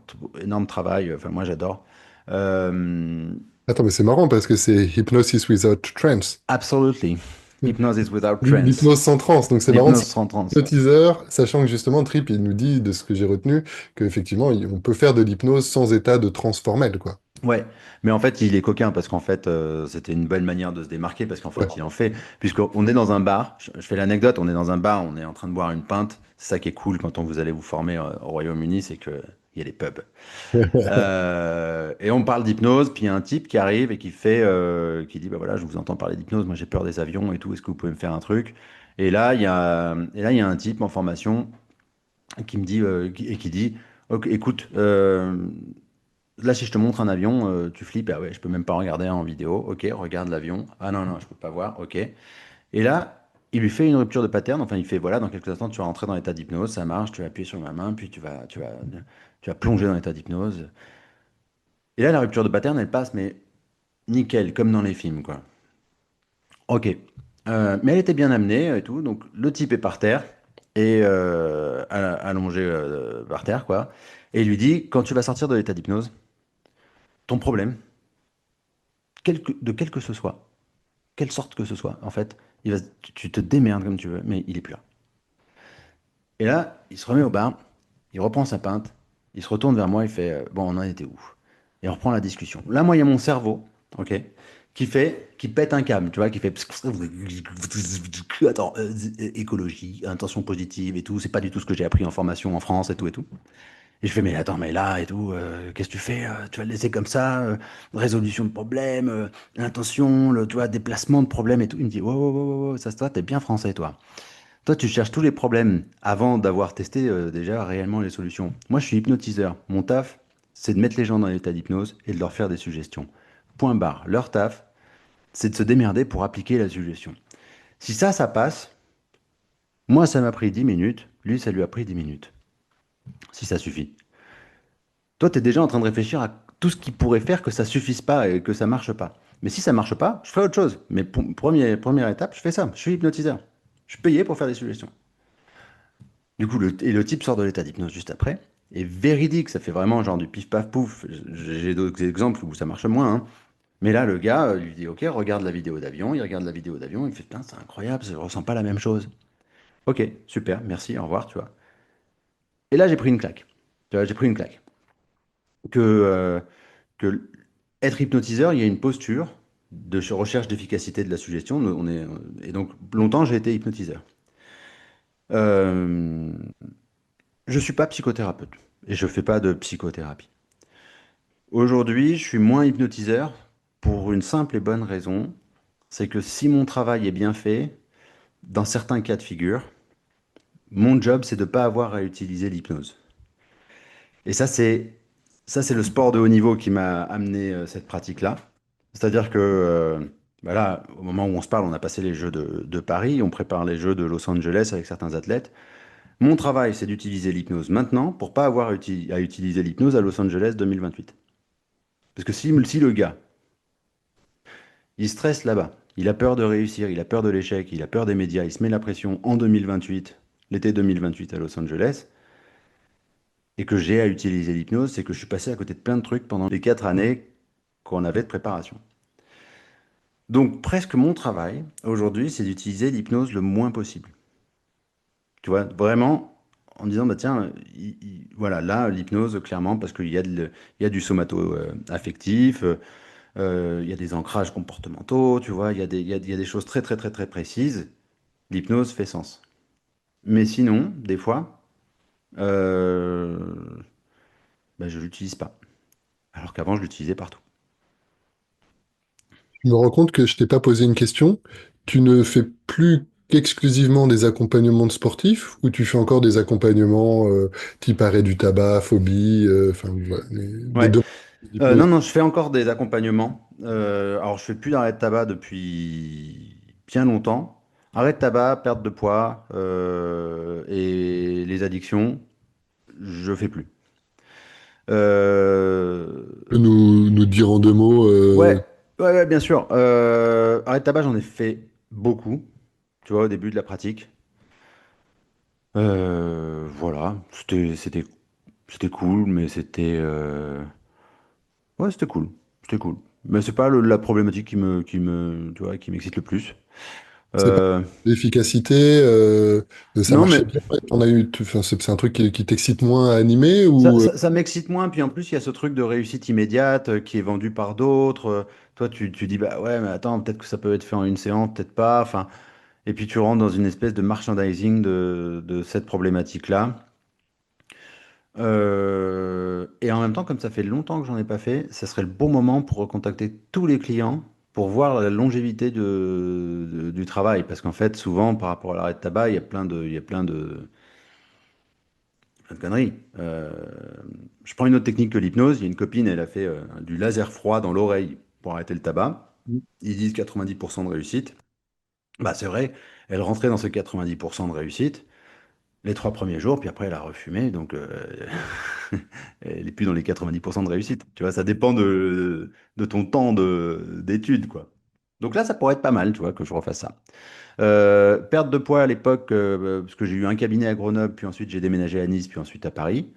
énorme travail, enfin, moi, j'adore. Euh, Attends, mais c'est marrant parce que c'est Hypnosis Without Trance. Absolutely. Hypnosis without trance. L'hypnose sans transe. Donc c'est marrant de L'hypnose se sans trance. hypnotiseur, sachant que justement, Trip, il nous dit, de ce que j'ai retenu, qu'effectivement, on peut faire de l'hypnose sans état de transe formel, quoi. Ouais, mais en fait, il est coquin parce qu'en fait, c'était une bonne manière de se démarquer parce qu'en Ouais. fait, il en fait, puisqu'on est dans un bar, je fais l'anecdote, on est dans un bar, on est en train de boire une pinte. C'est ça qui est cool quand vous allez vous former au Royaume-Uni, c'est que il y a les pubs. Et on parle d'hypnose, puis il y a un type qui arrive et qui dit, bah voilà, je vous entends parler d'hypnose, moi j'ai peur des avions et tout, est-ce que vous pouvez me faire un truc? Et là, il y a un type en formation qui me dit, qui dit, ok, écoute, là, si je te montre un avion, tu flippes. Ah ouais, je peux même pas regarder en vidéo. Ok, regarde l'avion. Ah non, non, je peux pas voir. Ok. Et là, il lui fait une rupture de pattern. Enfin, il fait voilà, dans quelques instants, tu vas rentrer dans l'état d'hypnose. Ça marche. Tu vas appuyer sur ma main, puis tu vas plonger dans l'état d'hypnose. Et là, la rupture de pattern, elle passe, mais nickel, comme dans les films, quoi. Ok. Mais elle était bien amenée et tout. Donc, le type est par terre et allongé par terre, quoi. Et il lui dit, quand tu vas sortir de l'état d'hypnose, ton problème, de quel que ce soit, quelle sorte que ce soit, en fait, tu te démerdes comme tu veux, mais il est plus là. Et là, il se remet au bar, il reprend sa pinte, il se retourne vers moi, il fait bon, on en était où? Et on reprend la discussion. Là, moi, il y a mon cerveau, ok, qui pète un câble, tu vois, qui fait attends, écologie, intention positive et tout, c'est pas du tout ce que j'ai appris en formation en France et tout et tout. Et je fais, mais attends, mais là et tout, qu'est-ce que tu fais? Tu vas le laisser comme ça, résolution de problème, intention, tu vois, déplacement de problème et tout. Il me dit, wow, wow, wow, wow, wow, ça, toi, t'es bien français, toi. Toi, tu cherches tous les problèmes avant d'avoir testé déjà réellement les solutions. Moi, je suis hypnotiseur. Mon taf, c'est de mettre les gens dans l'état d'hypnose et de leur faire des suggestions. Point barre. Leur taf, c'est de se démerder pour appliquer la suggestion. Si ça passe, moi, ça m'a pris 10 minutes. Lui, ça lui a pris 10 minutes. Si ça suffit. Toi, tu es déjà en train de réfléchir à tout ce qui pourrait faire que ça suffise pas et que ça marche pas. Mais si ça marche pas, je ferai autre chose. Mais première étape, je fais ça. Je suis hypnotiseur. Je suis payé pour faire des suggestions. Du coup, le type sort de l'état d'hypnose juste après. Et véridique, ça fait vraiment genre du pif paf pouf. J'ai d'autres exemples où ça marche moins, hein. Mais là, le gars lui dit, ok, regarde la vidéo d'avion. Il regarde la vidéo d'avion. Il fait, putain, c'est incroyable, je ressens pas la même chose. Ok, super, merci, au revoir, tu vois. Et là, j'ai pris une claque. Tu vois, j'ai pris une claque. Que être hypnotiseur, il y a une posture de recherche d'efficacité de la suggestion. Et donc, longtemps, j'ai été hypnotiseur. Euh, je ne suis pas psychothérapeute et je ne fais pas de psychothérapie. Aujourd'hui, je suis moins hypnotiseur pour une simple et bonne raison, c'est que si mon travail est bien fait, dans certains cas de figure, mon job, c'est de ne pas avoir à utiliser l'hypnose. Et ça, c'est le sport de haut niveau qui m'a amené cette pratique-là. C'est-à-dire que bah là, au moment où on se parle, on a passé les Jeux de Paris, on prépare les Jeux de Los Angeles avec certains athlètes. Mon travail, c'est d'utiliser l'hypnose maintenant pour pas avoir à utiliser l'hypnose à Los Angeles 2028. Parce que si le gars, il stresse là-bas, il a peur de réussir, il a peur de l'échec, il a peur des médias, il se met la pression en 2028, l'été 2028 à Los Angeles, et que j'ai à utiliser l'hypnose, c'est que je suis passé à côté de plein de trucs pendant les 4 années qu'on avait de préparation. Donc presque mon travail aujourd'hui, c'est d'utiliser l'hypnose le moins possible. Tu vois, vraiment en disant, bah tiens, voilà, là, l'hypnose, clairement, parce il y a du somato-affectif, il y a des ancrages comportementaux, tu vois, il y a des choses très, très, très, très précises. L'hypnose fait sens. Mais sinon, des fois, euh, bah, je l'utilise pas. Alors qu'avant, je l'utilisais partout. Je me rends compte que je t'ai pas posé une question. Tu ne fais plus qu'exclusivement des accompagnements de sportifs ou tu fais encore des accompagnements type arrêt du tabac, phobie, enfin voilà, des Ouais. domaines d'hypnose. Non, non, je fais encore des accompagnements. Alors, je fais plus d'arrêt de tabac depuis bien longtemps. Arrêt de tabac, perte de poids et les addictions, je fais plus. Euh, Tu peux nous dire en deux mots ouais, ouais, bien sûr. Arrêt de tabac, j'en ai fait beaucoup, tu vois, au début de la pratique. Voilà, c'était cool, mais ouais, c'était cool. C'était cool. Mais c'est pas la problématique tu vois, qui m'excite le plus. c'est pas Euh, l'efficacité, ça non, marchait mais bien. On a eu, enfin, c'est un truc qui t'excite moins à animer ça, ou ça m'excite moins. Puis en plus, il y a ce truc de réussite immédiate qui est vendu par d'autres. Toi, tu dis, bah ouais, mais attends, peut-être que ça peut être fait en une séance, peut-être pas. Enfin, et puis tu rentres dans une espèce de merchandising de cette problématique-là. Et en même temps, comme ça fait longtemps que j'en ai pas fait, ça serait le bon moment pour recontacter tous les clients pour voir la longévité du travail. Parce qu'en fait, souvent, par rapport à l'arrêt de tabac, il y a plein de conneries. Je prends une autre technique que l'hypnose. Il y a une copine, elle a fait du laser froid dans l'oreille pour arrêter le tabac. Ils disent 90% de réussite. Bah, c'est vrai, elle rentrait dans ces 90% de réussite les 3 premiers jours, puis après elle a refumé, donc elle est plus dans les 90% de réussite. Tu vois, ça dépend de ton temps d'étude, quoi. Donc là, ça pourrait être pas mal, tu vois, que je refasse ça. Perte de poids à l'époque, parce que j'ai eu un cabinet à Grenoble, puis ensuite j'ai déménagé à Nice, puis ensuite à Paris.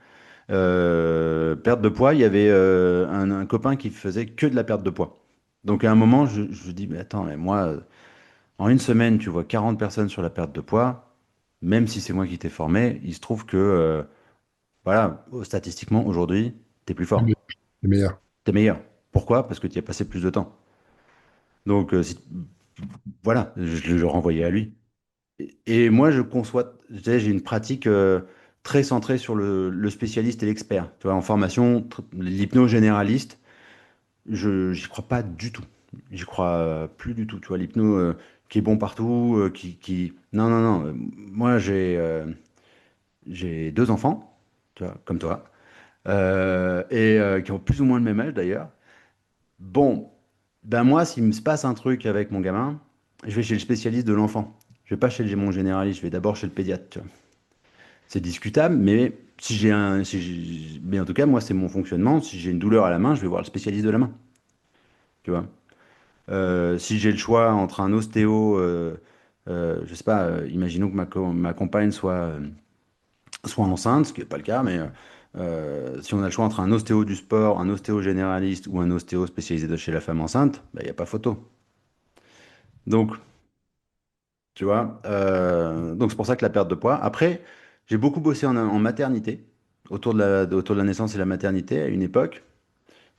Perte de poids, il y avait un copain qui faisait que de la perte de poids. Donc à un moment, je dis, mais attends, mais moi, en une semaine, tu vois 40 personnes sur la perte de poids, même si c'est moi qui t'ai formé, il se trouve que, voilà, statistiquement, aujourd'hui, t'es plus fort, les meilleurs? t'es meilleur. Pourquoi? Parce que tu y as passé plus de temps. Donc voilà, je le renvoyais à lui. Et moi, je conçois, tu sais, j'ai une pratique très centrée sur le spécialiste et l'expert. Tu vois, en formation, l'hypnose généraliste, j'y crois pas du tout. J'y crois plus du tout. Tu vois, l'hypno qui est bon partout, Non, non, non. Moi, j'ai 2 enfants, tu vois, comme toi, qui ont plus ou moins le même âge d'ailleurs. Bon, ben moi, s'il me se passe un truc avec mon gamin, je vais chez le spécialiste de l'enfant. Je vais pas chez mon généraliste, je vais d'abord chez le pédiatre, tu vois. C'est discutable, mais mais en tout cas, moi, c'est mon fonctionnement. Si j'ai une douleur à la main, je vais voir le spécialiste de la main, tu vois. Si j'ai le choix entre un ostéo, je sais pas, imaginons que ma compagne soit enceinte, ce qui n'est pas le cas, mais si on a le choix entre un ostéo du sport, un ostéo généraliste ou un ostéo spécialisé de chez la femme enceinte, il n'y a pas photo. Donc, tu vois, donc c'est pour ça que la perte de poids. Après, J'ai beaucoup bossé en maternité, autour de la naissance et la maternité à une époque.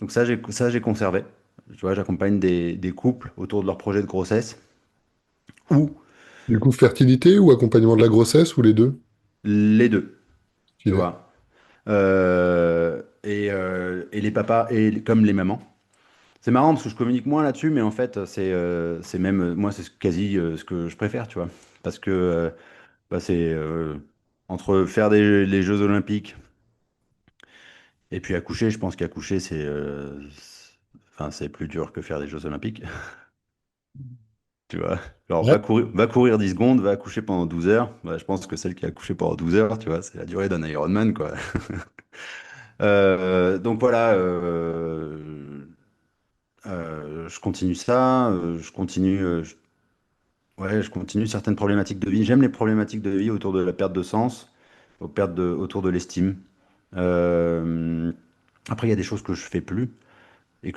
Donc ça, j'ai conservé. Tu vois, j'accompagne des couples autour de leur projet de grossesse ou Du coup, fertilité ou accompagnement de la grossesse ou les deux? les deux, tu Stylé. vois. Et les papas, comme les mamans. C'est marrant parce que je communique moins là-dessus, mais en fait, c'est même, moi, c'est quasi ce que je préfère, tu vois. Parce que bah, c'est entre faire les Jeux Olympiques et puis accoucher, je pense qu'accoucher, enfin, c'est plus dur que faire des Jeux Olympiques, tu vois. Alors, Ouais. va courir 10 secondes, va accoucher pendant 12 heures. Bah, je pense que celle qui a accouché pendant 12 heures, tu vois, c'est la durée d'un Ironman, quoi. Donc voilà, je continue ça, ouais, je continue certaines problématiques de vie. J'aime les problématiques de vie autour de la perte de sens, autour de l'estime. Euh, Après, il y a des choses que je fais plus et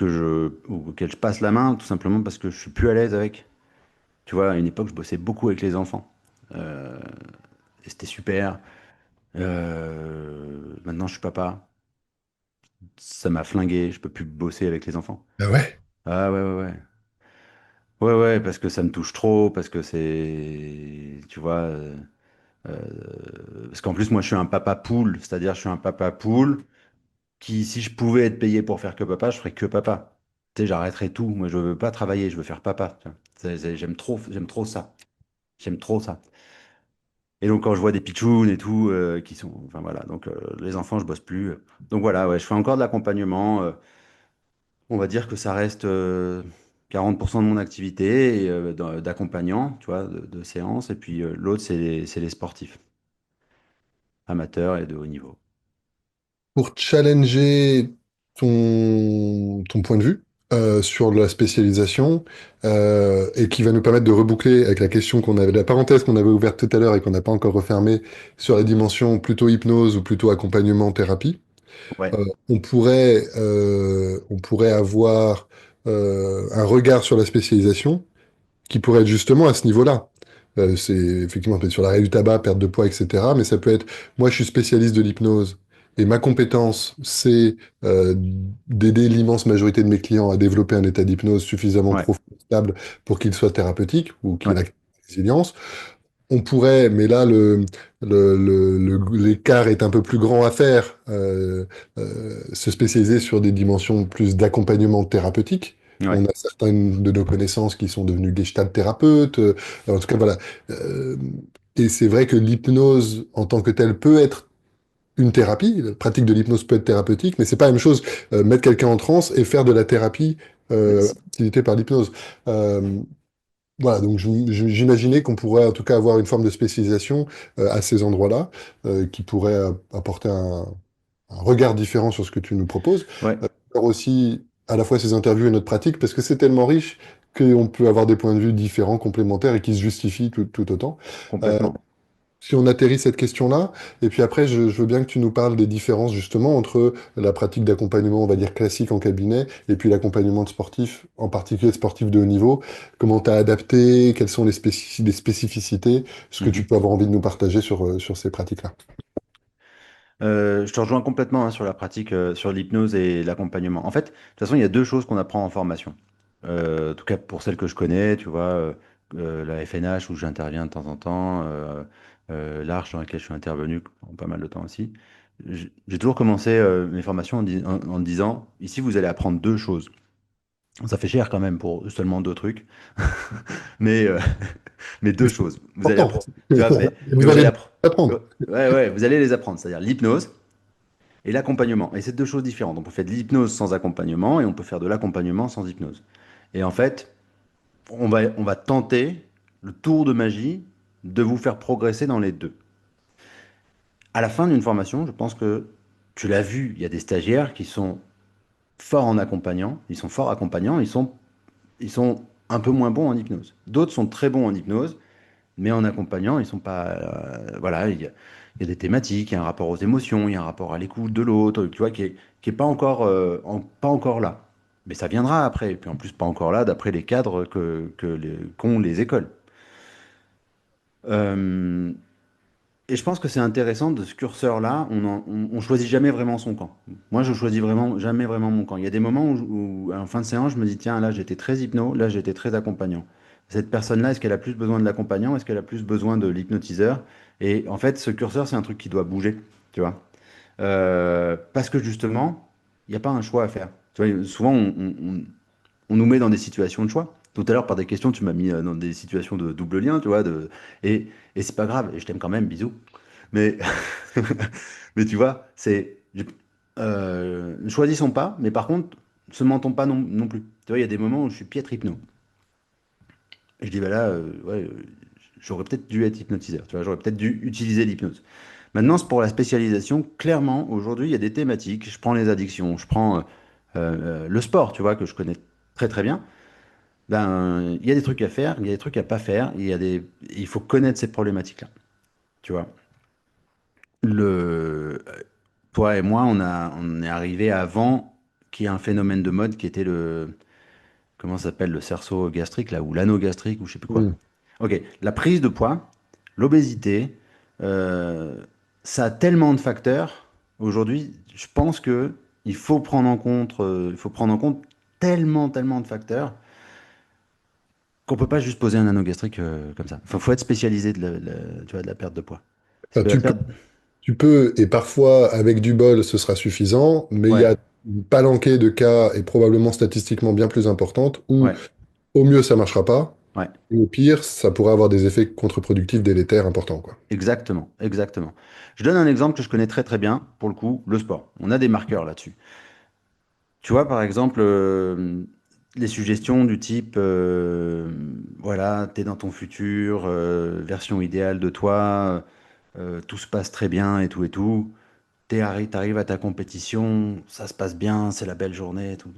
auxquelles je passe la main, tout simplement parce que je suis plus à l'aise avec. Tu vois, à une époque, je bossais beaucoup avec les enfants. Euh, et c'était super. Maintenant, je suis papa. Ça m'a flingué. Je peux plus bosser avec les enfants. Ah ouais. Ah ouais, ouais, ouais. Ouais, ouais, parce que ça me touche trop, parce que tu vois, parce qu'en plus, moi, je suis un papa poule, c'est-à-dire, je suis un papa poule qui, si je pouvais être payé pour faire que papa, je ferais que papa. Tu sais, j'arrêterais tout. Moi, je veux pas travailler, je veux faire papa. Tu vois. J'aime trop ça. J'aime trop ça. Et donc, quand je vois des pitchouns et tout, enfin voilà, donc les enfants, je bosse plus. Donc voilà, ouais, je fais encore de l'accompagnement. On va dire que ça reste 40% de mon activité et, d'accompagnant, tu vois, de séances. Et puis l'autre, c'est les sportifs, amateurs et de haut niveau. Pour challenger ton point de vue sur la spécialisation et qui va nous permettre de reboucler avec la question qu'on avait, la parenthèse qu'on avait ouverte tout à l'heure et qu'on n'a pas encore refermée sur la dimension plutôt hypnose ou plutôt accompagnement thérapie. Ouais, On pourrait avoir un regard sur la spécialisation qui pourrait être justement à ce niveau-là. C'est effectivement peut-être sur l'arrêt du tabac, perte de poids, etc. Mais ça peut être, moi je suis spécialiste de l'hypnose et ma compétence, c'est d'aider l'immense majorité de mes clients à développer un état d'hypnose suffisamment ouais, profond et stable pour qu'il soit thérapeutique ou qu'il ouais, ait la résilience. On pourrait, mais là, l'écart est un peu plus grand à faire, se spécialiser sur des dimensions plus d'accompagnement thérapeutique. ouais. On a certaines de nos connaissances qui sont devenues gestalt thérapeutes. En tout cas, voilà. Euh, et c'est vrai que l'hypnose, en tant que telle, peut être une thérapie. La pratique de l'hypnose peut être thérapeutique, mais c'est pas la même chose mettre quelqu'un en transe et faire de la thérapie facilitée par l'hypnose. Euh, voilà, donc j'imaginais qu'on pourrait en tout cas avoir une forme de spécialisation à ces endroits-là, qui pourrait apporter un regard différent sur ce que tu nous proposes. Ouais, Faire aussi à la fois ces interviews et notre pratique, parce que c'est tellement riche qu'on peut avoir des points de vue différents, complémentaires et qui se justifient tout autant. Euh, complètement. si on atterrit cette question-là, et puis après, je veux bien que tu nous parles des différences justement entre la pratique d'accompagnement, on va dire classique en cabinet, et puis l'accompagnement de sportifs, en particulier sportifs de haut niveau. Comment tu as adapté, quelles sont les spécificités, ce que tu Mhm. peux avoir envie de nous partager sur ces pratiques-là. Je te rejoins complètement hein, sur la pratique, sur l'hypnose et l'accompagnement. En fait, de toute façon, il y a deux choses qu'on apprend en formation. En tout cas, pour celles que je connais, tu vois, la FNH où j'interviens de temps en temps, l'Arche dans laquelle je suis intervenu pendant pas mal de temps aussi. J'ai toujours commencé mes formations en disant, ici, vous allez apprendre deux choses. Ça fait cher quand même pour seulement deux trucs, mais, mais Mais deux c'est choses. Vous allez important. apprendre, tu vois, mais Vous vous allez allez apprendre. apprendre. Ouais, ouais, vous allez les apprendre, c'est-à-dire l'hypnose et l'accompagnement. Et c'est deux choses différentes. On peut faire de l'hypnose sans accompagnement et on peut faire de l'accompagnement sans hypnose. Et en fait, on va tenter le tour de magie de vous faire progresser dans les deux. À la fin d'une formation, je pense que tu l'as vu, il y a des stagiaires qui sont forts en accompagnant, ils sont forts accompagnants, ils sont un peu moins bons en hypnose. D'autres sont très bons en hypnose, mais en accompagnant, ils sont pas. Voilà, il y a des thématiques, il y a un rapport aux émotions, il y a un rapport à l'écoute de l'autre, tu vois, qui est pas encore, pas encore là. Mais ça viendra après. Et puis en plus, pas encore là, d'après les cadres qu'ont les écoles. Euh, Et je pense que c'est intéressant de ce curseur-là, on choisit jamais vraiment son camp. Moi, je choisis vraiment jamais vraiment mon camp. Il y a des moments en fin de séance, je me dis, tiens, là, j'étais très hypno, là, j'étais très accompagnant. Cette personne-là, est-ce qu'elle a plus besoin de l'accompagnant? Est-ce qu'elle a plus besoin de l'hypnotiseur? Et en fait, ce curseur, c'est un truc qui doit bouger, tu vois. Parce que justement, il n'y a pas un choix à faire. Tu vois, souvent, on nous met dans des situations de choix. Tout à l'heure, par des questions, tu m'as mis dans des situations de double lien, tu vois, et c'est pas grave, et je t'aime quand même, bisous. Mais, mais tu vois, ne choisissons pas, mais par contre, se mentons pas non plus. Tu vois, il y a des moments où je suis piètre hypno. Et je dis, bah là, ouais, j'aurais peut-être dû être hypnotiseur, tu vois, j'aurais peut-être dû utiliser l'hypnose. Maintenant, c'est pour la spécialisation. Clairement, aujourd'hui, il y a des thématiques. Je prends les addictions, je prends le sport, tu vois, que je connais très très bien. Ben, il y a des trucs à faire, il y a des trucs à pas faire, il faut connaître ces problématiques-là, tu vois. Toi et moi, on est arrivé avant qu'il y ait un phénomène de mode qui était comment ça s'appelle, le cerceau gastrique, là, ou l'anneau gastrique, ou je sais plus quoi. Hmm. Ok, la prise de poids, l'obésité, euh, ça a tellement de facteurs. Aujourd'hui, je pense que il faut prendre en compte tellement de facteurs qu'on peut pas juste poser un anneau gastrique comme ça. Faut être spécialisé tu vois, de la perte de poids. Parce Enfin, que la perte, tu peux, et parfois, avec du bol, ce sera suffisant, mais il y ouais, a une palanquée de cas, et probablement statistiquement bien plus importante, où ouais, au mieux, ça marchera pas, ouais. et au pire, ça pourrait avoir des effets contre-productifs délétères importants, quoi. Exactement, exactement. Je donne un exemple que je connais très très bien, pour le coup, le sport. On a des marqueurs là-dessus. Tu vois, par exemple, les suggestions du type, voilà, t'es dans ton futur, version idéale de toi, tout se passe très bien et tout. T'arrives à ta compétition, ça se passe bien, c'est la belle journée et tout.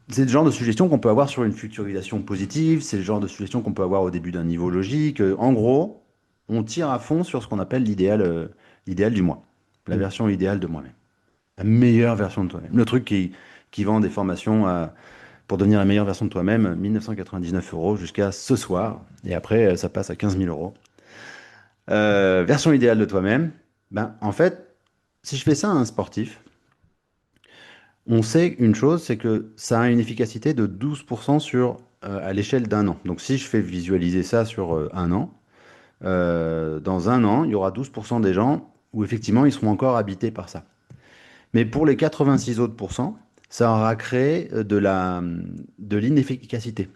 C'est le genre de suggestion qu'on peut avoir sur une futurisation positive, c'est le genre de suggestion qu'on peut avoir au début d'un niveau logique. En gros, on tire à fond sur ce qu'on appelle l'idéal du moi, la Mm. version idéale de moi-même, la meilleure version de toi-même. Le truc qui vend des formations pour devenir la meilleure version de toi-même, 1999 euros jusqu'à ce soir, et après ça passe à 15 000 euros. Version idéale de toi-même, ben en fait, si je fais ça à un sportif, on sait une chose, c'est que ça a une efficacité de 12% à l'échelle d'un an. Donc si je fais visualiser ça sur un an, dans un an, il y aura 12% des gens où effectivement ils seront encore habités par ça. Mais pour les 86 autres pourcents, ça aura créé de l'inefficacité,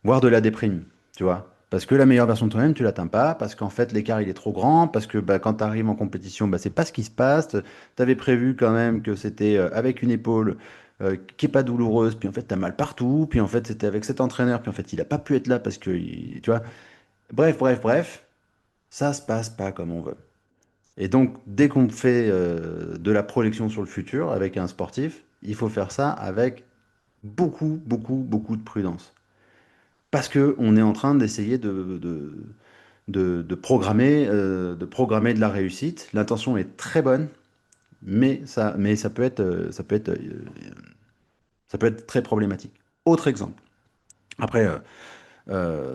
voire de la déprime, tu vois. Parce que la meilleure version de toi-même, tu l'atteins pas, parce qu'en fait l'écart il est trop grand, parce que bah, quand tu arrives en compétition, bah, c'est pas ce qui se passe. Tu avais prévu quand même que c'était avec une épaule qui est pas douloureuse, puis en fait tu as mal partout, puis en fait c'était avec cet entraîneur, puis en fait il a pas pu être là parce que, tu vois. Bref, ça se passe pas comme on veut. Et donc dès qu'on fait de la projection sur le futur avec un sportif, il faut faire ça avec beaucoup de prudence. Parce que on est en train d'essayer de programmer de la réussite. L'intention est très bonne, mais ça peut être très problématique. Autre exemple. Après,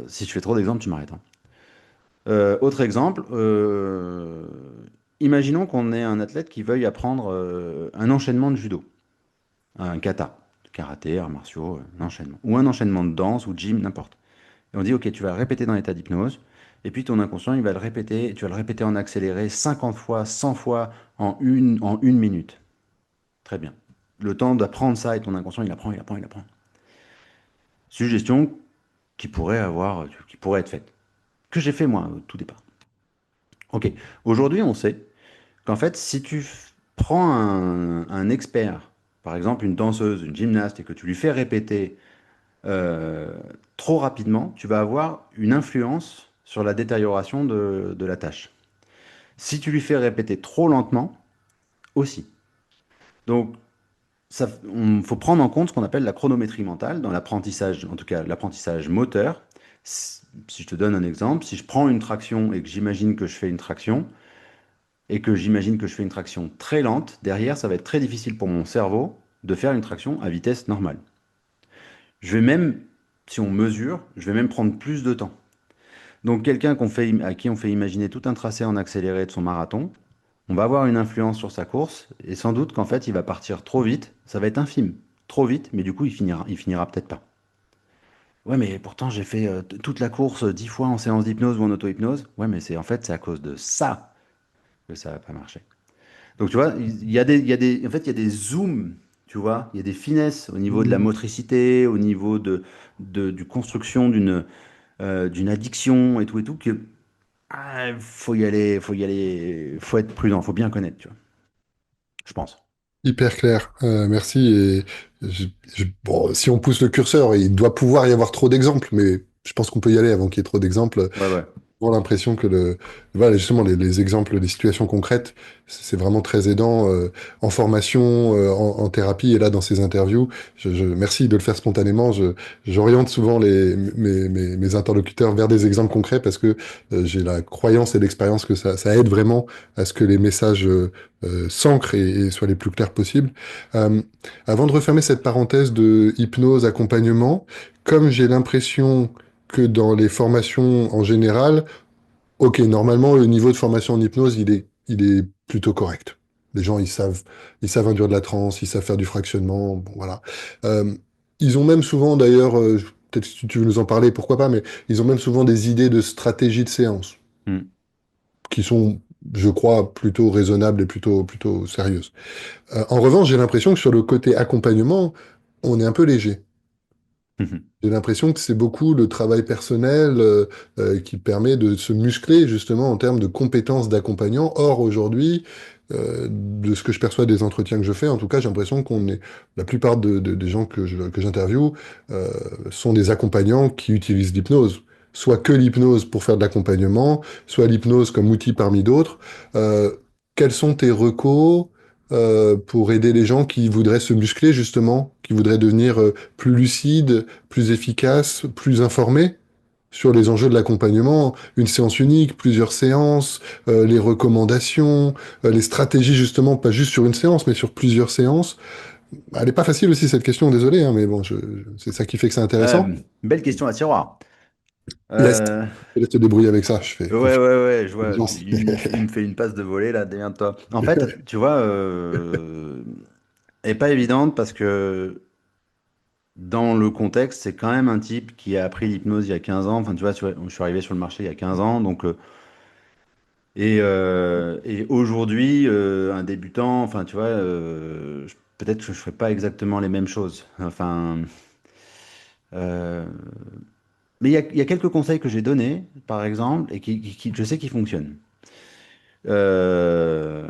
si je fais trop d'exemples, tu m'arrêtes, hein. Autre exemple, imaginons qu'on ait un athlète qui veuille apprendre un enchaînement de judo, un kata, karaté, arts martiaux, un enchaînement, ou un enchaînement de danse ou de gym, n'importe. Et on dit, OK, tu vas le répéter dans l'état d'hypnose. Et puis ton inconscient, il va le répéter, tu vas le répéter en accéléré 50 fois, 100 fois en une minute. Très bien. Le temps d'apprendre ça et ton inconscient, il apprend. Suggestion qui pourrait être faite. Que j'ai fait moi au tout départ. OK. Aujourd'hui, on sait qu'en fait, si prends un expert, par exemple une danseuse, une gymnaste, et que tu lui fais répéter euh, trop rapidement, tu vas avoir une influence sur la détérioration de la tâche. Si tu lui fais répéter trop lentement, aussi. Donc, il faut prendre en compte ce qu'on appelle la chronométrie mentale dans l'apprentissage, en tout cas l'apprentissage moteur. Si je te donne un exemple, si je prends une traction et que j'imagine que je fais une traction, et que j'imagine que je fais une traction très lente, derrière, ça va être très difficile pour mon cerveau de faire une traction à vitesse normale. Je vais même, si on mesure, je vais même prendre plus de temps. Donc quelqu'un à qui on fait imaginer tout un tracé en accéléré de son marathon, on va avoir une influence sur sa course, et sans doute qu'en fait, il va partir trop vite, ça va être infime, trop vite, mais du coup, il finira peut-être pas. Ouais, mais pourtant, j'ai fait toute la course 10 fois en séance d'hypnose ou en auto-hypnose. Ouais, mais c'est en fait, c'est à cause de ça que ça va pas marcher. Donc, tu vois, en fait, il y a des zooms, tu vois, il y a des finesses au niveau de la Mm. motricité, au niveau du construction d'une addiction et tout, que faut y aller, faut être prudent, faut bien connaître, tu vois, je pense. Hyper clair, merci. Et bon, si on pousse le curseur, il doit pouvoir y avoir trop d'exemples, mais je pense qu'on peut y aller avant qu'il y ait trop d'exemples. Ouais, ouais. Vraiment l'impression que voilà, justement, les exemples, les situations concrètes, c'est vraiment très aidant en formation, en thérapie et là dans ces interviews. Merci de le faire spontanément. J'oriente souvent mes interlocuteurs vers des exemples concrets parce que j'ai la croyance et l'expérience que ça aide vraiment à ce que les messages s'ancrent et soient les plus clairs possibles. Euh, Avant de refermer cette parenthèse de hypnose, accompagnement, comme j'ai l'impression que dans les formations en général, ok, normalement, le niveau de formation en hypnose, il est plutôt correct. Les gens, ils savent induire de la transe, ils savent faire du fractionnement, bon, voilà. Euh, Ils ont même souvent, d'ailleurs, peut-être si tu veux nous en parler, pourquoi pas, mais ils ont même souvent des idées de stratégie de séance Hmm. qui sont, je crois, plutôt raisonnables et plutôt sérieuses. En revanche, j'ai l'impression que sur le côté accompagnement, on est un peu léger. J'ai l'impression que c'est beaucoup le travail personnel qui permet de se muscler justement en termes de compétences d'accompagnant. Or, aujourd'hui, de ce que je perçois des entretiens que je fais, en tout cas, j'ai l'impression qu'on est, la plupart des gens que j'interviewe euh, sont des accompagnants qui utilisent l'hypnose. Soit que l'hypnose pour faire de l'accompagnement, soit l'hypnose comme outil parmi d'autres. Euh, Quels sont tes recos pour aider les gens qui voudraient se muscler justement, qui voudraient devenir plus lucides, plus efficace, plus informé sur les enjeux de l'accompagnement, une séance unique, plusieurs séances, les recommandations, les stratégies justement, pas juste sur une séance, mais sur plusieurs séances. Elle n'est pas facile aussi cette question, désolé, hein, mais bon, c'est ça qui fait que c'est intéressant. Belle question à tiroir. Laisse, Euh, laisse te débrouiller avec ça, je fais ouais, ouais, confiance. ouais, je vois. Confiance. Il me fait une passe de volée là, déviens-toi. En fait, tu vois, elle est pas évidente parce que dans le contexte, c'est quand même un type qui a appris l'hypnose il y a 15 ans. Enfin, tu vois, je suis arrivé sur le marché il y a 15 ans. Donc, et aujourd'hui, un débutant, enfin, tu vois, peut-être que je ne ferai pas exactement les mêmes choses. Enfin, euh, mais il y a quelques conseils que j'ai donnés, par exemple, et je sais qui fonctionnent. Euh,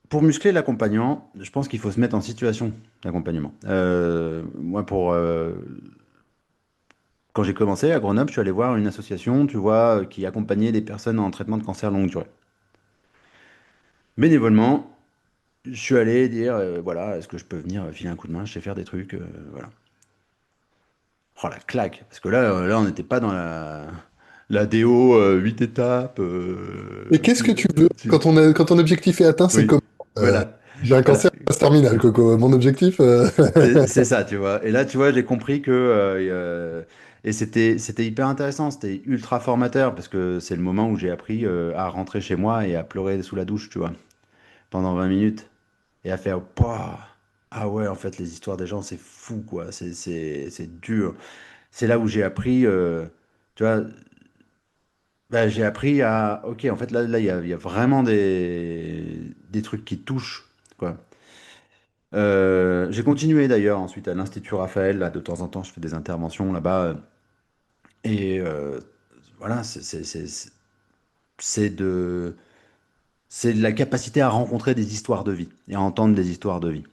pour muscler l'accompagnant, je pense qu'il faut se mettre en situation d'accompagnement. Moi, quand j'ai commencé à Grenoble, je suis allé voir une association, tu vois, qui accompagnait des personnes en traitement de cancer longue durée. Bénévolement, je suis allé dire, voilà, est-ce que je peux venir filer un coup de main, je sais faire des trucs, voilà. Oh la claque, parce que là, on n'était pas dans la DO 8 étapes. Et qu'est-ce que tu veux quand ton objectif est atteint, c'est Oui, comment? Euh, voilà. j'ai un Voilà. cancer phase terminale, Coco. Mon objectif, C'est ça, tu vois. Et là, tu vois, j'ai compris que. Et c'était hyper intéressant, c'était ultra formateur, parce que c'est le moment où j'ai appris à rentrer chez moi et à pleurer sous la douche, tu vois, pendant 20 minutes. Et à faire, Pouah, ah ouais, en fait, les histoires des gens, c'est fou, quoi. C'est dur. C'est là où j'ai appris, tu vois, bah, j'ai appris à. Ok, en fait, il y a vraiment des trucs qui touchent, quoi. J'ai continué d'ailleurs ensuite à l'Institut Raphaël. Là, de temps en temps, je fais des interventions là-bas. Et voilà, c'est de, c'est de la capacité à rencontrer des histoires de vie et à entendre des histoires de vie.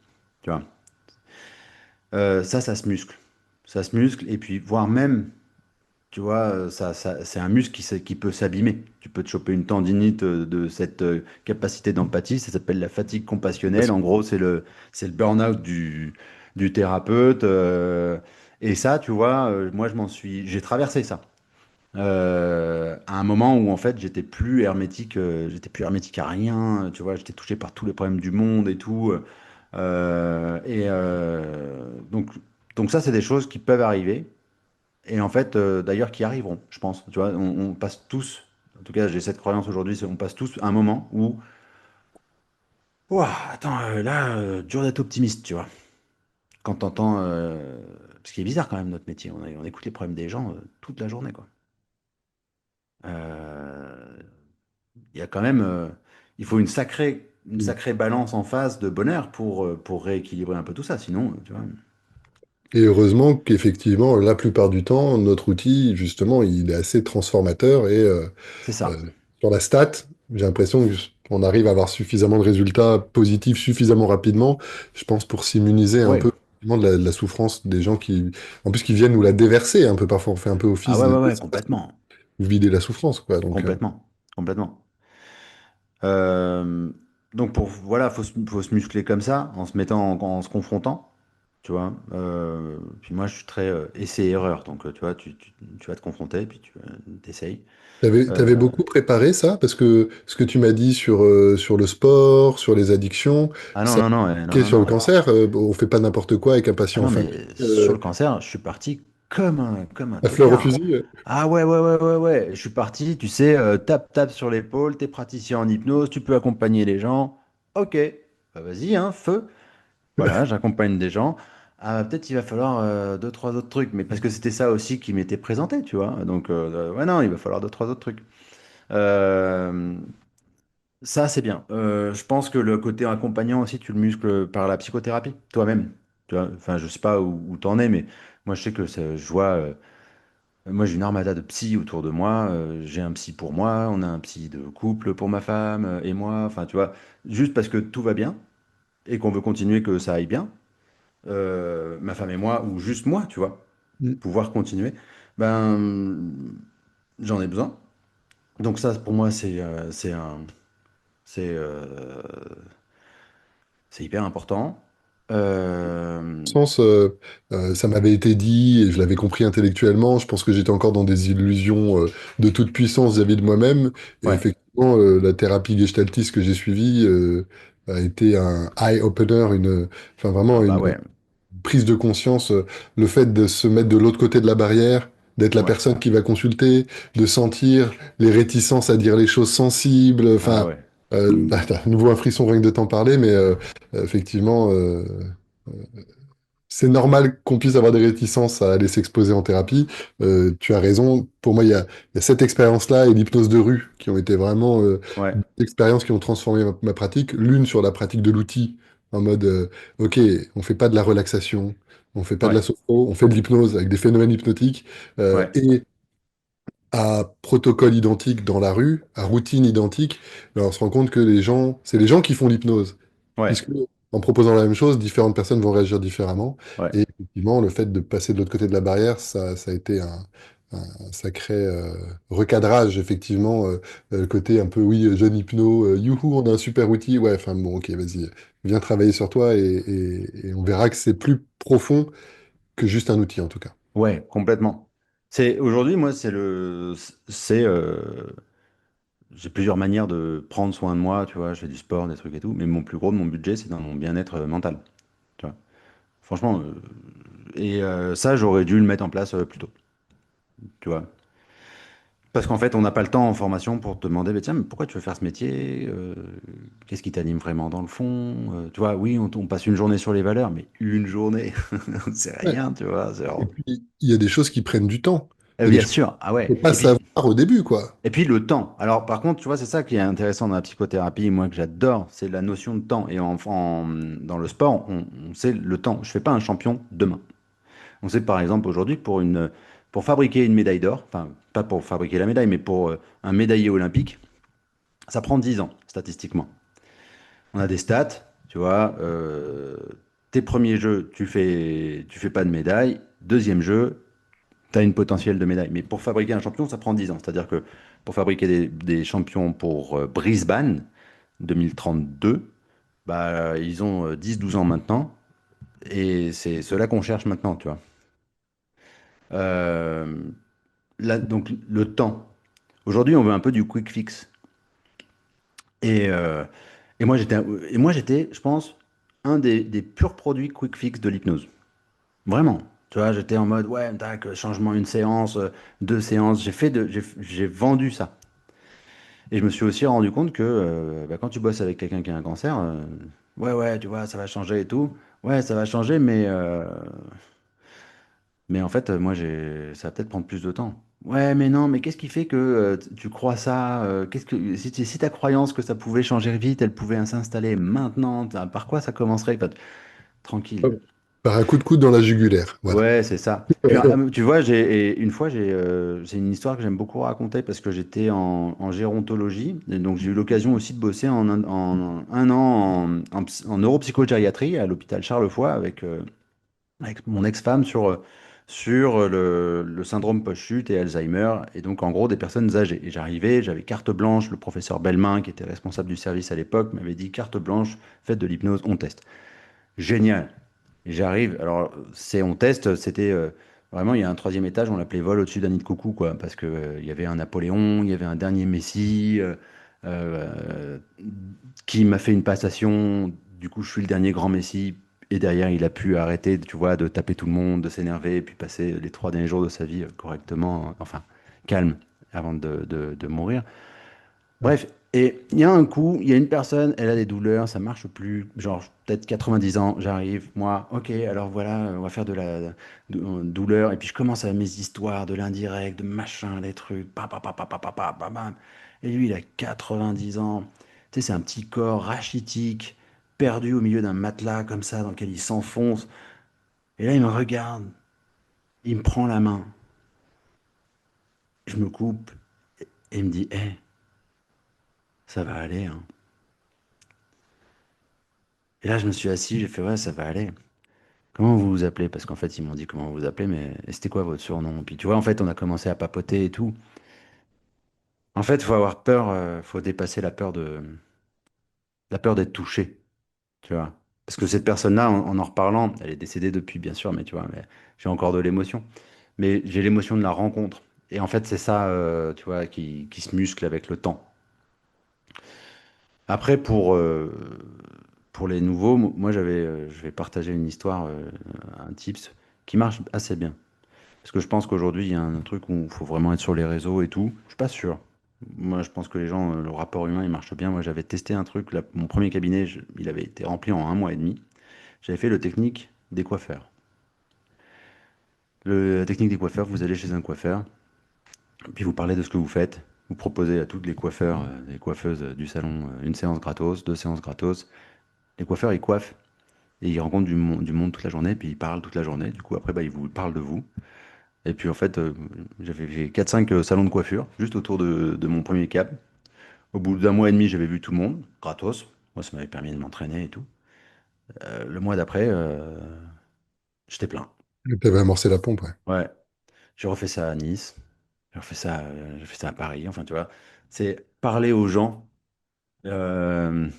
Tu vois. Ça se muscle. Ça se muscle. Et puis, voire même, tu vois, c'est un muscle qui peut s'abîmer. Tu peux te choper une tendinite de cette capacité d'empathie. Ça s'appelle la fatigue compassionnelle. En gros, c'est le burn-out du thérapeute. Et ça, tu vois, moi, j'ai traversé ça. À un moment où en fait j'étais plus hermétique à rien, tu vois, j'étais touché par tous les problèmes du monde et tout. Euh, et euh, donc, donc ça, c'est des choses qui peuvent arriver. Et en fait, d'ailleurs, qui arriveront, je pense. Tu vois, on passe tous, en tout cas, j'ai cette croyance aujourd'hui, on passe tous un moment où, ouah, attends, là, dur d'être optimiste, tu vois. Quand t'entends, ce qui est bizarre quand même, notre métier, on écoute les problèmes des gens toute la journée, quoi. Euh, Il y a quand même, il faut une sacrée balance en face de bonheur pour rééquilibrer un peu tout ça. Sinon, tu vois, Et heureusement qu'effectivement, la plupart du temps, notre outil, justement, il est assez transformateur et c'est ça. euh, sur la stat, j'ai l'impression qu'on arrive à avoir suffisamment de résultats positifs suffisamment rapidement, je pense, pour s'immuniser un Ouais. peu de la souffrance des gens qui, en plus, qui viennent nous la déverser un peu parfois, on fait un peu Ah office ouais, ouais, ouais, d'espace pour complètement. nous vider la souffrance, quoi. Donc, Complètement. Complètement. Euh, donc voilà, faut se muscler comme ça, en se mettant, en se confrontant, tu vois. Puis moi, je suis très essai-erreur, donc tu vois, tu vas te confronter, puis tu t'essayes. t'avais beaucoup préparé ça, parce que ce que tu m'as dit sur le sport, sur les addictions, Ah non, ça non, non, non, appliqué non, sur le non. cancer, on fait pas n'importe quoi avec un Ah patient en non, fin de mais vie, sur le cancer, je suis parti comme un à fleur au tocard. fusil. Ah ouais, ouais, ouais, ouais, ouais. Je suis parti, tu sais, tape sur l'épaule, t'es praticien en hypnose, tu peux accompagner les gens. Ok, bah vas-y, hein, feu. Voilà, j'accompagne des gens. Ah, peut-être il va falloir deux, trois autres trucs, mais parce que c'était ça aussi qui m'était présenté, tu vois. Donc, ouais, non, il va falloir deux, trois autres trucs. Euh, Ça, c'est bien. Je pense que le côté accompagnant aussi, tu le muscles par la psychothérapie, toi-même. Tu vois, enfin, je sais pas où t'en es, mais moi, je sais que je vois. Moi, j'ai une armada de psy autour de moi. J'ai un psy pour moi, on a un psy de couple pour ma femme et moi. Enfin, tu vois, juste parce que tout va bien et qu'on veut continuer que ça aille bien, ma femme et moi, ou juste moi, tu vois, Mm. pouvoir continuer, ben, j'en ai besoin. Donc ça, pour moi, c'est, euh, c'est hyper important. Euh, Sens, ça m'avait été dit et je l'avais compris intellectuellement. Je pense que j'étais encore dans des illusions de toute puissance vis-à-vis de moi-même. Et ouais. effectivement, la thérapie gestaltiste que j'ai suivie a été un eye-opener, enfin Ah vraiment bah une ouais, prise de conscience, le fait de se mettre de l'autre côté de la barrière, d'être la ouais. personne qui va consulter, de sentir les réticences à dire les choses sensibles. Ah Enfin, ouais, t'as à nouveau un frisson rien que de t'en parler, mais effectivement. C'est normal qu'on puisse avoir des réticences à aller s'exposer en thérapie. Tu as raison. Pour moi, il y a cette expérience-là et l'hypnose de rue qui ont été vraiment ouais, des expériences qui ont transformé ma pratique. L'une sur la pratique de l'outil, en mode, OK, on fait pas de la relaxation, on fait pas de ouais, la sophro, on fait de l'hypnose avec des phénomènes hypnotiques. ouais, Et à protocole identique dans la rue, à routine identique, ben, on se rend compte que c'est les gens qui font l'hypnose. ouais, Puisque en proposant la même chose, différentes personnes vont réagir différemment. ouais, Et effectivement, le fait de passer de l'autre côté de la barrière, ça a été un sacré recadrage, effectivement. Le côté un peu, oui, jeune hypno, youhou, on a un super outil. Ouais, enfin bon, ok, vas-y, viens travailler sur toi et on verra que c'est plus profond que juste un outil, en tout cas. ouais, complètement. C'est aujourd'hui, moi, c'est, j'ai plusieurs manières de prendre soin de moi, tu vois. Je fais du sport, des trucs et tout, mais mon plus gros de mon budget, c'est dans mon bien-être mental, tu vois. Franchement, ça, j'aurais dû le mettre en place plus tôt, tu vois. Parce qu'en fait, on n'a pas le temps en formation pour te demander, mais tiens, mais pourquoi tu veux faire ce métier? Qu'est-ce qui t'anime vraiment dans le fond? Tu vois, oui, on passe une journée sur les valeurs, mais une journée, c'est Ouais. rien, tu vois. Et puis, il y a des choses qui prennent du temps. Il y a des Bien choses sûr, ah qu'on ouais. ne peut pas savoir au début, quoi. Et puis le temps. Alors, par contre, tu vois, c'est ça qui est intéressant dans la psychothérapie, moi que j'adore, c'est la notion de temps. Et dans le sport, on sait le temps. Je fais pas un champion demain. On sait par exemple aujourd'hui pour fabriquer une médaille d'or, enfin pas pour fabriquer la médaille, mais pour un médaillé olympique, ça prend 10 ans statistiquement. On a des stats, tu vois. Tes premiers jeux, tu fais pas de médaille. Deuxième jeu, tu as une potentielle de médaille. Mais pour fabriquer un champion, ça prend 10 ans. C'est-à-dire que pour fabriquer des champions pour Brisbane 2032, bah, ils ont 10-12 ans maintenant. Et c'est cela qu'on cherche maintenant, tu vois. Euh, donc le temps. Aujourd'hui, on veut un peu du quick fix. Et, euh, et moi, j'étais, je pense, un des purs produits quick fix de l'hypnose. Vraiment. Tu vois, j'étais en mode, ouais, tac, changement une séance, deux séances. J'ai vendu ça. Et je me suis aussi rendu compte que bah, quand tu bosses avec quelqu'un qui a un cancer, ouais, ouais, tu vois, ça va changer et tout. Ouais, ça va changer, mais en fait, ça va peut-être prendre plus de temps. Ouais, mais non, mais qu'est-ce qui fait que tu crois ça? Si ta croyance que ça pouvait changer vite, elle pouvait s'installer maintenant, par quoi ça commencerait? Enfin, tranquille. Hop. Par un coup de coude dans la jugulaire. Voilà. Ouais, c'est ça. Puis, tu vois, et une fois, c'est une histoire que j'aime beaucoup raconter parce que j'étais en gérontologie. Et donc, j'ai eu l'occasion aussi de bosser en un an en neuropsychogériatrie à l'hôpital Charlefoix avec mon ex-femme sur le syndrome post-chute et Alzheimer. Et donc, en gros, des personnes âgées. Et j'arrivais, j'avais carte blanche. Le professeur Bellemin, qui était responsable du service à l'époque, m'avait dit carte blanche, faites de l'hypnose, on teste. Génial. Et j'arrive, alors c'est on teste, c'était vraiment il y a un troisième étage, on l'appelait vol au-dessus d'un nid de coucou quoi, parce que il y avait un Napoléon, il y avait un dernier Messie euh, qui m'a fait une passation. Du coup, je suis le dernier grand Messie et derrière il a pu arrêter, tu vois, de taper tout le monde, de s'énerver et puis passer les 3 derniers jours de sa vie correctement, enfin calme avant de mourir. Bref, et il y a un coup, il y a une personne, elle a des douleurs, ça marche plus, genre peut-être 90 ans, j'arrive, moi, ok, alors voilà, on va faire douleur, et puis je commence à mes histoires de l'indirect, de machin, des trucs, bam. Et lui, il a 90 ans, tu sais, c'est un petit corps rachitique, perdu au milieu d'un matelas comme ça, dans lequel il s'enfonce, et là, il me regarde, il me prend la main, je me coupe, et il me dit, hé, ça va aller, hein. Et là, je me suis assis, j'ai fait, ouais, ça va aller. Comment vous vous appelez? Parce qu'en fait, ils m'ont dit comment vous vous appelez, mais et c'était quoi votre surnom? Puis tu vois, en fait, on a commencé à papoter et tout. En fait, il faut avoir peur, faut dépasser la peur d'être touché, tu vois. Parce que cette personne-là, en reparlant, elle est décédée depuis, bien sûr, mais tu vois, mais j'ai encore de l'émotion. Mais j'ai l'émotion de la rencontre. Et en fait, c'est ça, tu vois, qui se muscle avec le temps. Après, pour les nouveaux, moi, je vais partager une histoire, un tips qui marche assez bien. Parce que je pense qu'aujourd'hui, il y a un truc où il faut vraiment être sur les réseaux et tout. Je suis pas sûr. Moi, je pense que les gens, le rapport humain, il marche bien. Moi, j'avais testé un truc. Mon premier cabinet, il avait été rempli en un mois et demi. J'avais fait le technique des coiffeurs. La technique des coiffeurs, vous allez chez un coiffeur, puis vous parlez de ce que vous faites. Vous proposez à toutes les coiffeurs, les coiffeuses du salon, une séance gratos, deux séances gratos. Les coiffeurs, ils coiffent et ils rencontrent du monde toute la journée, puis ils parlent toute la journée. Du coup, après, bah, ils vous parlent de vous. Et puis en fait, j'avais fait 4-5 salons de coiffure, juste autour de mon premier cap. Au bout d'un mois et demi, j'avais vu tout le monde, gratos. Moi, ça m'avait permis de m'entraîner et tout. Le mois d'après, j'étais plein. T'avais amorcé la pompe, ouais. Ouais, j'ai refait ça à Nice, j'ai fait ça à Paris, enfin tu vois. C'est parler aux gens euh,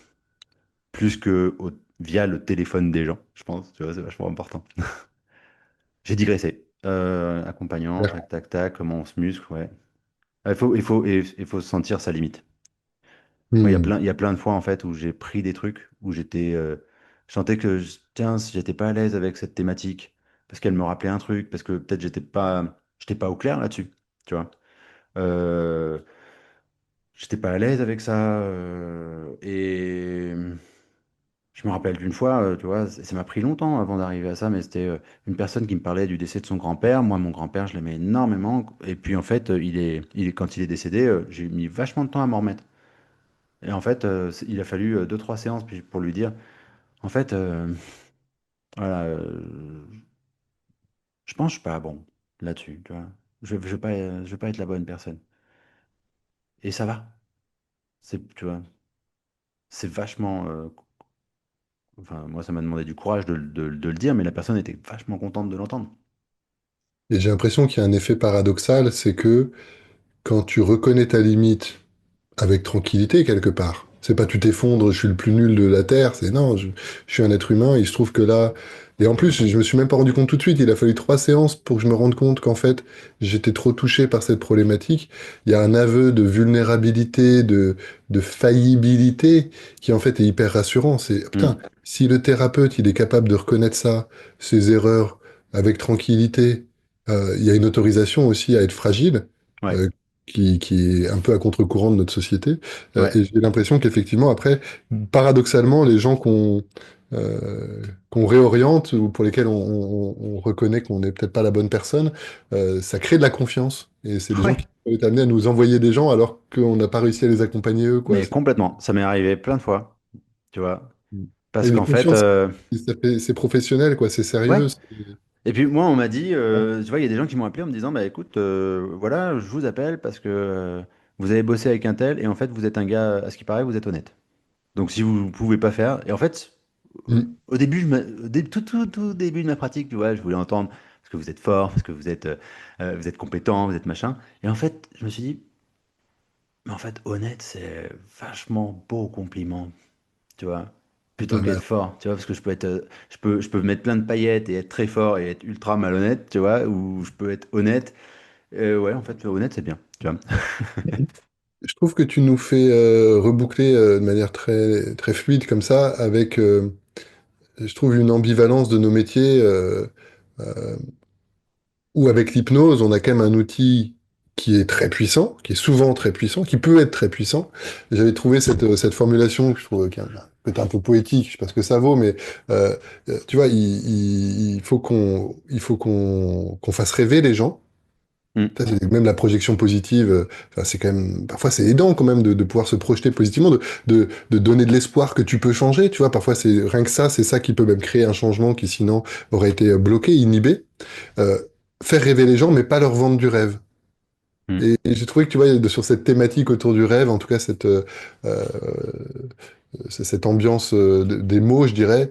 plus que via le téléphone des gens, je pense, tu vois, c'est vachement important. J'ai digressé. Accompagnant, Ouais. tac, tac, tac, comment on se muscle, ouais. Il faut sentir sa limite. Moi, Hmm. il y a plein de fois en fait où j'ai pris des trucs où je sentais que tiens, si j'étais pas à l'aise avec cette thématique parce qu'elle me rappelait un truc, parce que peut-être j'étais pas au clair là-dessus, tu vois. Euh, J'étais pas à l'aise avec ça et je me rappelle d'une fois, tu vois, ça m'a pris longtemps avant d'arriver à ça, mais c'était une personne qui me parlait du décès de son grand-père. Moi, mon grand-père, je l'aimais énormément et puis en fait, quand il est décédé, j'ai mis vachement de temps à m'en remettre. Et en fait, il a fallu deux, trois séances pour lui dire, en fait, voilà, je pense que je suis pas bon là-dessus, tu vois. Je vais pas être la bonne personne. Et ça va. Tu vois, c'est vachement. Enfin, moi, ça m'a demandé du courage de le dire, mais la personne était vachement contente de l'entendre. Et j'ai l'impression qu'il y a un effet paradoxal, c'est que quand tu reconnais ta limite avec tranquillité quelque part. C'est pas tu t'effondres, je suis le plus nul de la Terre, c'est non, je suis un être humain, il se trouve que là... Et en plus, je me suis même pas rendu compte tout de suite, il a fallu 3 séances pour que je me rende compte qu'en fait, j'étais trop touché par cette problématique. Il y a un aveu de vulnérabilité, de faillibilité, qui en fait est hyper rassurant. C'est, putain, Hmm. si le thérapeute, il est capable de reconnaître ça, ses erreurs, avec tranquillité. Il y a une autorisation aussi à être fragile, Ouais, euh, qui est un peu à contre-courant de notre société. ouais. Et j'ai l'impression qu'effectivement, après, paradoxalement, les gens qu'on réoriente ou pour lesquels on reconnaît qu'on n'est peut-être pas la bonne personne, ça crée de la confiance. Et c'est des gens Ouais. qui peuvent être amenés à nous envoyer des gens alors qu'on n'a pas réussi à les accompagner eux, quoi. Mais complètement. Ça m'est arrivé plein de fois, tu vois. Et Parce une qu'en fait, confiance, c'est professionnel, quoi, c'est ouais. sérieux. Et puis moi, on m'a dit, tu vois, il y a des gens qui m'ont appelé en me disant, bah écoute, voilà, je vous appelle parce que vous avez bossé avec un tel et en fait, vous êtes un gars, à ce qui paraît, vous êtes honnête. Donc si vous ne pouvez pas faire, et en fait, Mm. au début, tout début de ma pratique, tu vois, je voulais entendre parce que vous êtes fort, parce que vous êtes compétent, vous êtes machin. Et en fait, je me suis dit, mais en fait, honnête, c'est vachement beau compliment, tu vois, plutôt Ah qu'être bah, fort, tu vois, parce que je peux mettre plein de paillettes et être très fort et être ultra malhonnête, tu vois, ou je peux être honnête. Ouais, en fait, honnête, c'est bien, tu vois. je trouve que tu nous fais reboucler de manière très, très fluide comme ça, avec, je trouve, une ambivalence de nos métiers, euh, où avec l'hypnose, on a quand même un outil qui est très puissant, qui est souvent très puissant, qui peut être très puissant. J'avais trouvé cette formulation que je trouve qui est peut-être un peu poétique, je sais pas ce que ça vaut, mais euh, tu vois, il faut qu'on fasse rêver les gens. Mm. Ça, c'est même la projection positive, enfin, c'est quand même, parfois c'est aidant quand même de pouvoir se projeter positivement, de donner de l'espoir que tu peux changer, tu vois, parfois c'est rien que ça, c'est ça qui peut même créer un changement qui sinon aurait été bloqué, inhibé. Euh, Faire rêver les gens, mais pas leur vendre du rêve. Mm. Et j'ai trouvé que tu vois, sur cette thématique autour du rêve, en tout cas euh, cette ambiance des mots, je dirais,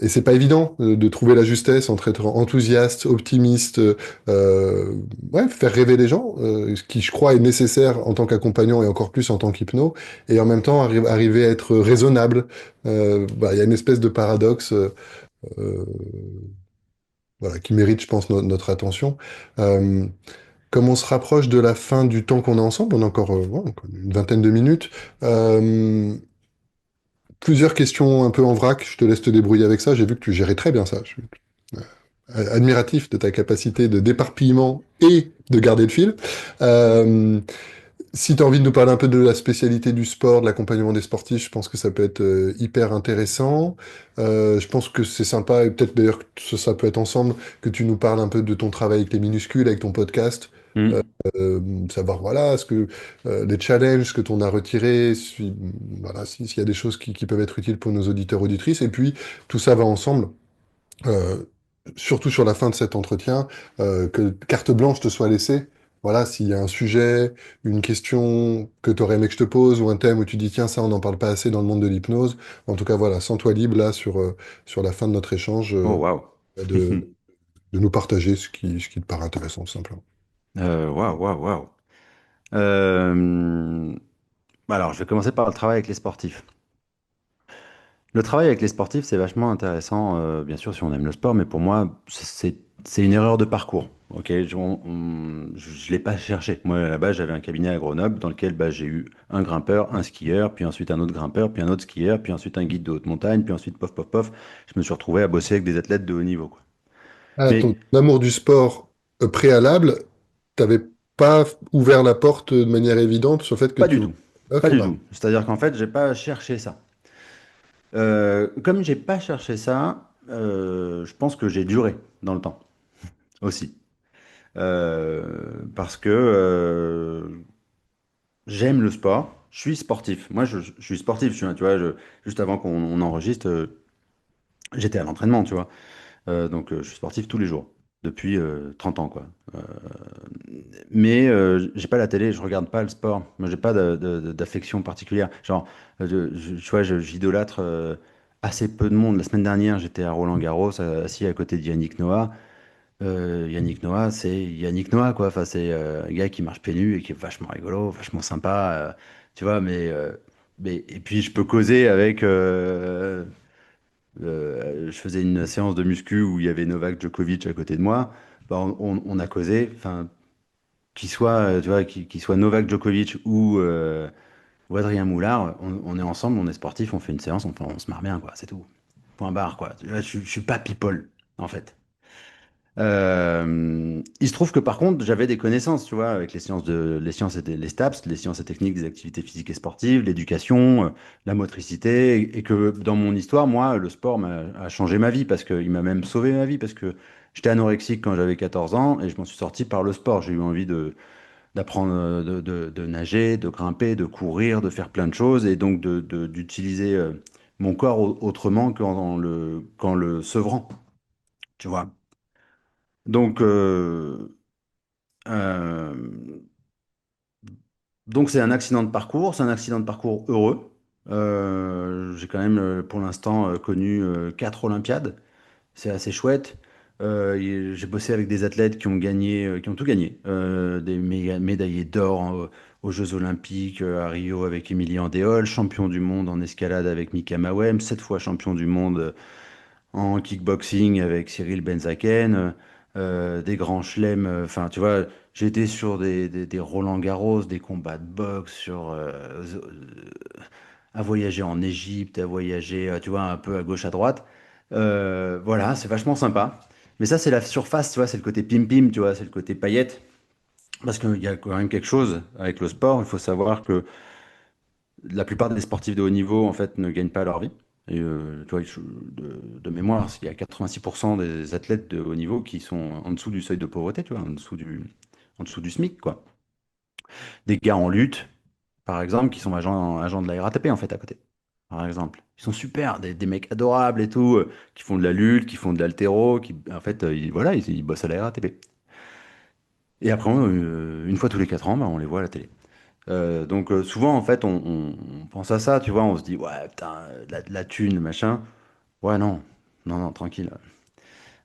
et c'est pas évident de trouver la justesse entre être enthousiaste, optimiste, ouais, faire rêver les gens, ce qui je crois est nécessaire en tant qu'accompagnant et encore plus en tant qu'hypno, et en même temps arriver à être raisonnable. Bah, il y a une espèce de paradoxe euh, voilà, qui mérite, je pense, notre attention. Euh, Comme on se rapproche de la fin du temps qu'on a ensemble, on a encore, ouais, encore une vingtaine de minutes. Euh, Plusieurs questions un peu en vrac, je te laisse te débrouiller avec ça. J'ai vu que tu gérais très bien ça. Je suis admiratif de ta capacité de d'éparpillement et de garder le fil. Euh, Si tu as envie de nous parler un peu de la spécialité du sport, de l'accompagnement des sportifs, je pense que ça peut être hyper intéressant. Je pense que c'est sympa, et peut-être d'ailleurs que ça peut être ensemble, que tu nous parles un peu de ton travail avec les minuscules, avec ton podcast. Euh, Mm. Savoir voilà ce que les challenges que tu en as retirés, voilà s'il y a des choses qui peuvent être utiles pour nos auditeurs auditrices, et puis tout ça va ensemble. Euh, Surtout sur la fin de cet entretien, que carte blanche te soit laissée. Voilà, s'il y a un sujet, une question que tu aurais aimé que je te pose, ou un thème où tu dis, tiens, ça, on n'en parle pas assez dans le monde de l'hypnose. En tout cas, voilà, sens-toi libre là sur la fin de notre échange, Oh, waouh. de, de nous partager ce qui te paraît intéressant, tout simplement. Waouh, waouh, waouh. Euh, alors, je vais commencer par le travail avec les sportifs. Le travail avec les sportifs, c'est vachement intéressant, bien sûr, si on aime le sport, mais pour moi, c'est une erreur de parcours. Ok, je l'ai pas cherché. Moi, à la base, j'avais un cabinet à Grenoble dans lequel bah, j'ai eu un grimpeur, un skieur, puis ensuite un autre grimpeur, puis un autre skieur, puis ensuite un guide de haute montagne, puis ensuite pof, pof, pof. Je me suis retrouvé à bosser avec des athlètes de haut niveau, quoi. Ah, Mais ton amour du sport préalable, t'avais pas ouvert la porte de manière évidente sur le fait que pas du tu... tout. Pas Ok, du bah. tout. C'est-à-dire qu'en fait, j'ai pas cherché ça. Comme j'ai pas cherché ça, je pense que j'ai duré dans le temps aussi. Parce que j'aime le sport. Je suis sportif. Moi, je suis sportif. Tu vois, juste avant qu'on on enregistre, j'étais à l'entraînement, tu vois. Donc, je suis sportif tous les jours depuis 30 ans, quoi. Mais j'ai pas la télé, je regarde pas le sport. Moi, j'ai pas d'affection particulière. Genre, tu vois, j'idolâtre assez peu de monde. La semaine dernière, j'étais à Roland-Garros, assis à côté de Yannick Noah. Yannick Noah, c'est Yannick Noah, quoi. Enfin, c'est un gars qui marche pieds nus et qui est vachement rigolo, vachement sympa, tu vois. Et puis, je peux causer avec. Je faisais une séance de muscu où il y avait Novak Djokovic à côté de moi. Bah, on a causé. Enfin, qu'il soit, tu vois, qu'il soit Novak Djokovic ou Adrien Moulard, on est ensemble, on est sportif, on fait une séance, on se marre bien, quoi. C'est tout. Point barre, quoi. Tu vois, je suis pas people. en fait. Il se trouve que par contre, j'avais des connaissances, tu vois, avec les sciences les STAPS, les sciences et techniques des activités physiques et sportives, l'éducation, la motricité, et que dans mon histoire, moi, le sport a changé ma vie parce qu'il m'a même sauvé ma vie parce que j'étais anorexique quand j'avais 14 ans et je m'en suis sorti par le sport. J'ai eu envie d'apprendre de nager, de grimper, de courir, de faire plein de choses et donc d'utiliser mon corps autrement qu'en le sevrant, tu vois. Donc, Euh, donc c'est un accident de parcours, c'est un accident de parcours heureux. J'ai quand même pour l'instant connu 4 Olympiades, c'est assez chouette. J'ai bossé avec des athlètes qui ont gagné, qui ont tout gagné, des médaillés d'or aux Jeux Olympiques à Rio avec Émilie Andéol, champion du monde en escalade avec Mika Mawem, 7 fois champion du monde en kickboxing avec Cyril Benzaken, des grands chelems. Enfin, tu vois, j'ai été sur des Roland-Garros, des combats de boxe, à voyager en Égypte, à voyager, tu vois, un peu à gauche, à droite. Voilà, c'est vachement sympa. Mais ça, c'est la surface, tu vois, c'est le côté pim-pim, tu vois, c'est le côté paillette. Parce qu'il y a quand même quelque chose avec le sport. Il faut savoir que la plupart des sportifs de haut niveau, en fait, ne gagnent pas leur vie. Et tu vois, de mémoire, il y a 86% des athlètes de haut niveau qui sont en dessous du seuil de pauvreté, tu vois, en dessous du SMIC, quoi. Des gars en lutte, par exemple, qui sont agents de la RATP, en fait, à côté. Par exemple. Ils sont super, des mecs adorables et tout, qui font de la lutte, qui font de l'haltéro, qui, en fait, voilà, ils bossent à la RATP. Et après, une fois tous les 4 ans, bah, on les voit à la télé. Donc souvent en fait on pense à ça, tu vois, on se dit ouais putain la thune machin. Ouais non non non tranquille.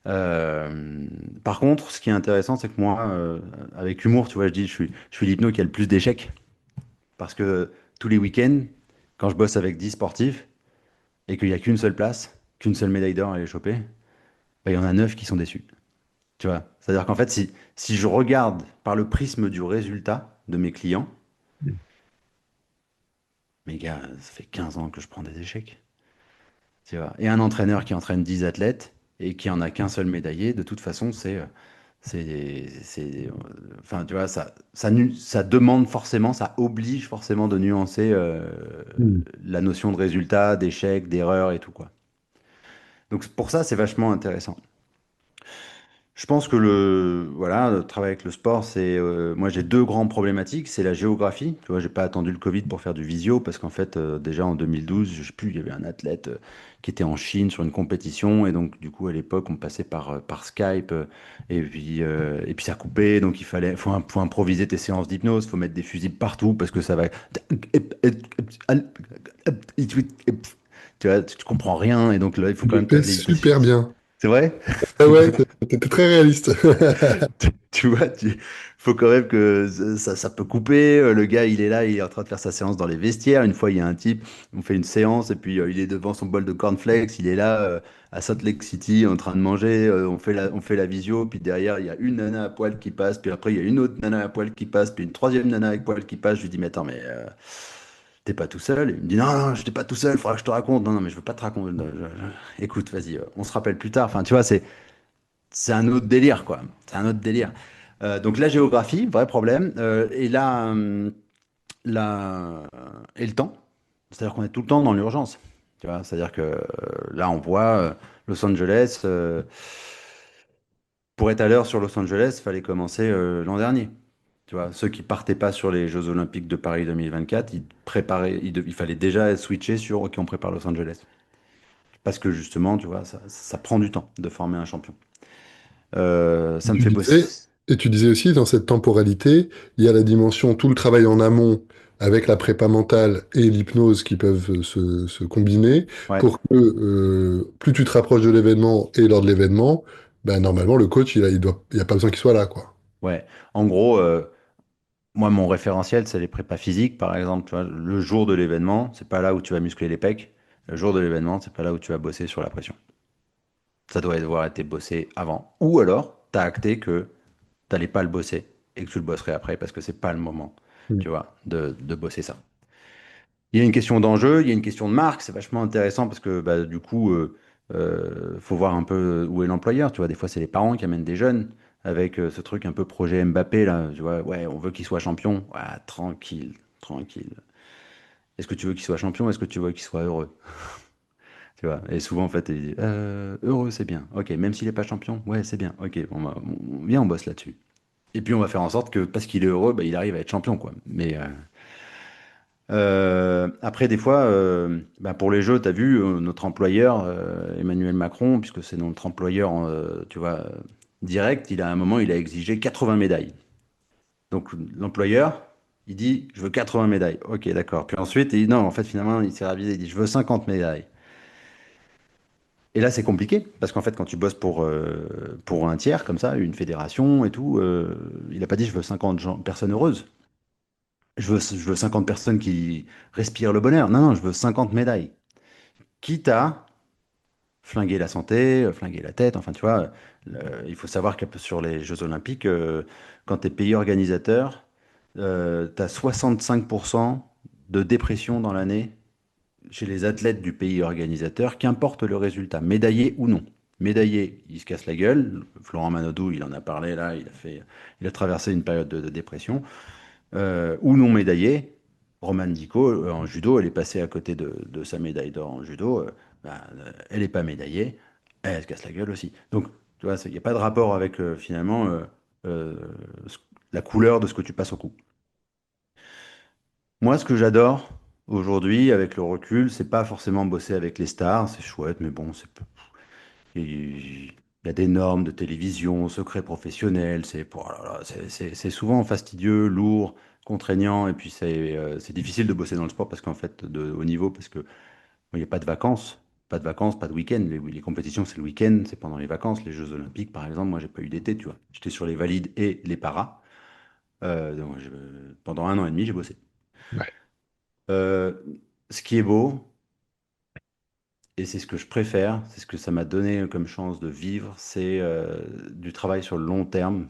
Par contre, ce qui est intéressant, c'est que moi, avec humour, tu vois, je suis l'hypno qui a le plus d'échecs parce que tous les week-ends, quand je bosse avec 10 sportifs et qu'il n'y a qu'une seule place, qu'une seule médaille d'or à aller choper, bah, il y en a 9 qui sont déçus. Tu vois, c'est-à-dire qu'en fait, si je regarde par le prisme du résultat de mes clients, mes gars, ça fait 15 ans que je prends des échecs. Tu vois. Et un entraîneur qui entraîne 10 athlètes et qui en a qu'un seul médaillé, de toute façon, enfin, tu vois, ça demande forcément, ça oblige forcément de nuancer Hmm. la notion de résultat, d'échec, d'erreur et tout, quoi. Donc pour ça, c'est vachement intéressant. Je pense que voilà, le travail avec le sport, moi j'ai deux grandes problématiques, c'est la géographie. Tu vois, j'ai pas attendu le Covid pour faire du visio parce qu'en fait, déjà en 2012, je sais plus, il y avait un athlète qui était en Chine sur une compétition et donc du coup à l'époque on passait par Skype et puis ça coupait, donc faut improviser tes séances d'hypnose, faut mettre des fusibles partout parce que ça va. Tu vois, tu comprends rien et donc là il faut Tu quand le même fais caler des. super bien. C'est vrai? Ah ouais, t'étais très réaliste. Tu vois, faut quand même que ça peut couper. Le gars, il est là, il est en train de faire sa séance dans les vestiaires. Une fois, il y a un type, on fait une séance et puis il est devant son bol de cornflakes. Il est là à Salt Lake City en train de manger. On fait la visio. Puis derrière, il y a une nana à poil qui passe. Puis après, il y a une autre nana à poil qui passe. Puis une troisième nana à poil qui passe. Je lui dis, mais attends, mais t'es pas tout seul? Il me dit, non, non, je n'étais pas tout seul. Faudra que je te raconte. Non, non, mais je veux pas te raconter. Non, écoute, vas-y, on se rappelle plus tard. Enfin, tu vois, c'est un autre délire, quoi. C'est un autre délire. Donc la géographie, vrai problème. La- et le temps. C'est-à-dire qu'on est tout le temps dans l'urgence. Tu vois, c'est-à-dire que là, on voit Los Angeles. Pour être à l'heure sur Los Angeles, il fallait commencer l'an dernier. Tu vois, ceux qui partaient pas sur les Jeux Olympiques de Paris 2024, il fallait déjà switcher sur OK, on prépare Los Angeles. Parce que justement, tu vois, ça prend du temps de former un champion. Et Ça me tu fait disais, bosser. et tu disais aussi, dans cette temporalité, il y a la dimension, tout le travail en amont avec la prépa mentale et l'hypnose qui peuvent se combiner Ouais. pour que plus tu te rapproches de l'événement et lors de l'événement, ben, normalement, le coach, il y a pas besoin qu'il soit là, quoi. Ouais, en gros, moi, mon référentiel, c'est les prépas physiques, par exemple. Tu vois, le jour de l'événement, c'est pas là où tu vas muscler les pecs. Le jour de l'événement, c'est pas là où tu vas bosser sur la pression. Ça doit avoir été bossé avant. Ou alors, tu as acté que tu n'allais pas le bosser et que tu le bosserais après parce que c'est pas le moment, Mm. tu vois, de bosser ça. Il y a une question d'enjeu, il y a une question de marque, c'est vachement intéressant parce que bah, du coup, Faut voir un peu où est l'employeur. Tu vois, des fois, c'est les parents qui amènent des jeunes avec ce truc un peu projet Mbappé, là. Tu vois, ouais, on veut qu'il soit champion. Ouais, tranquille, tranquille. Est-ce que tu veux qu'il soit champion? Est-ce que tu veux qu'il soit heureux? Tu vois, et souvent, en fait, il dit, heureux, c'est bien. Ok, même s'il n'est pas champion, ouais, c'est bien. Ok, viens, on bosse là-dessus. Et puis, on va faire en sorte que, parce qu'il est heureux, bah, il arrive à être champion, quoi. Mais après, des fois, bah, pour les Jeux, tu as vu, notre employeur, Emmanuel Macron, puisque c'est notre employeur, tu vois, direct, il a à un moment, il a exigé 80 médailles. Donc, l'employeur, il dit, je veux 80 médailles. Ok, d'accord. Puis ensuite, il dit, non, en fait, finalement, il s'est ravisé, il dit, je veux 50 médailles. Et là, c'est compliqué, parce qu'en fait, quand tu bosses pour un tiers, comme ça, une fédération et tout, il n'a pas dit, je veux 50 personnes heureuses. Je veux 50 personnes qui respirent le bonheur. Non, non, je veux 50 médailles. Quitte à flinguer la santé, flinguer la tête. Enfin, tu vois, il faut savoir que sur les Jeux Olympiques, quand tu es pays organisateur, tu as 65% de dépression dans l'année chez les athlètes du pays organisateur, qu'importe le résultat, médaillé ou non. Médaillé, il se casse la gueule. Florent Manodou, il en a parlé là, il a traversé une période de dépression. Ou non médaillé, Romane Dico, en judo, elle est passée à côté de sa médaille d'or en judo. Elle n'est pas médaillée, elle se casse la gueule aussi. Donc, tu vois, il n'y a pas de rapport avec finalement euh, ce- la couleur de ce que tu passes au cou. Moi, ce que j'adore aujourd'hui, avec le recul, c'est pas forcément bosser avec les stars, c'est chouette, mais bon, il y a des normes de télévision, secret professionnel, oh là là, c'est souvent fastidieux, lourd, contraignant, et puis c'est difficile de bosser dans le sport parce qu'en fait, de haut niveau, parce que il n'y a pas de vacances, pas de vacances, pas de week-end. Les compétitions, c'est le week-end, c'est pendant les vacances. Les Jeux Olympiques, par exemple, moi, j'ai pas eu d'été, tu vois. J'étais sur les valides et les paras. Donc, pendant 1 an et demi, j'ai bossé. Ouais. Euh, Ce qui est beau, et c'est ce que je préfère, c'est ce que ça m'a donné comme chance de vivre, c'est du travail sur le long terme.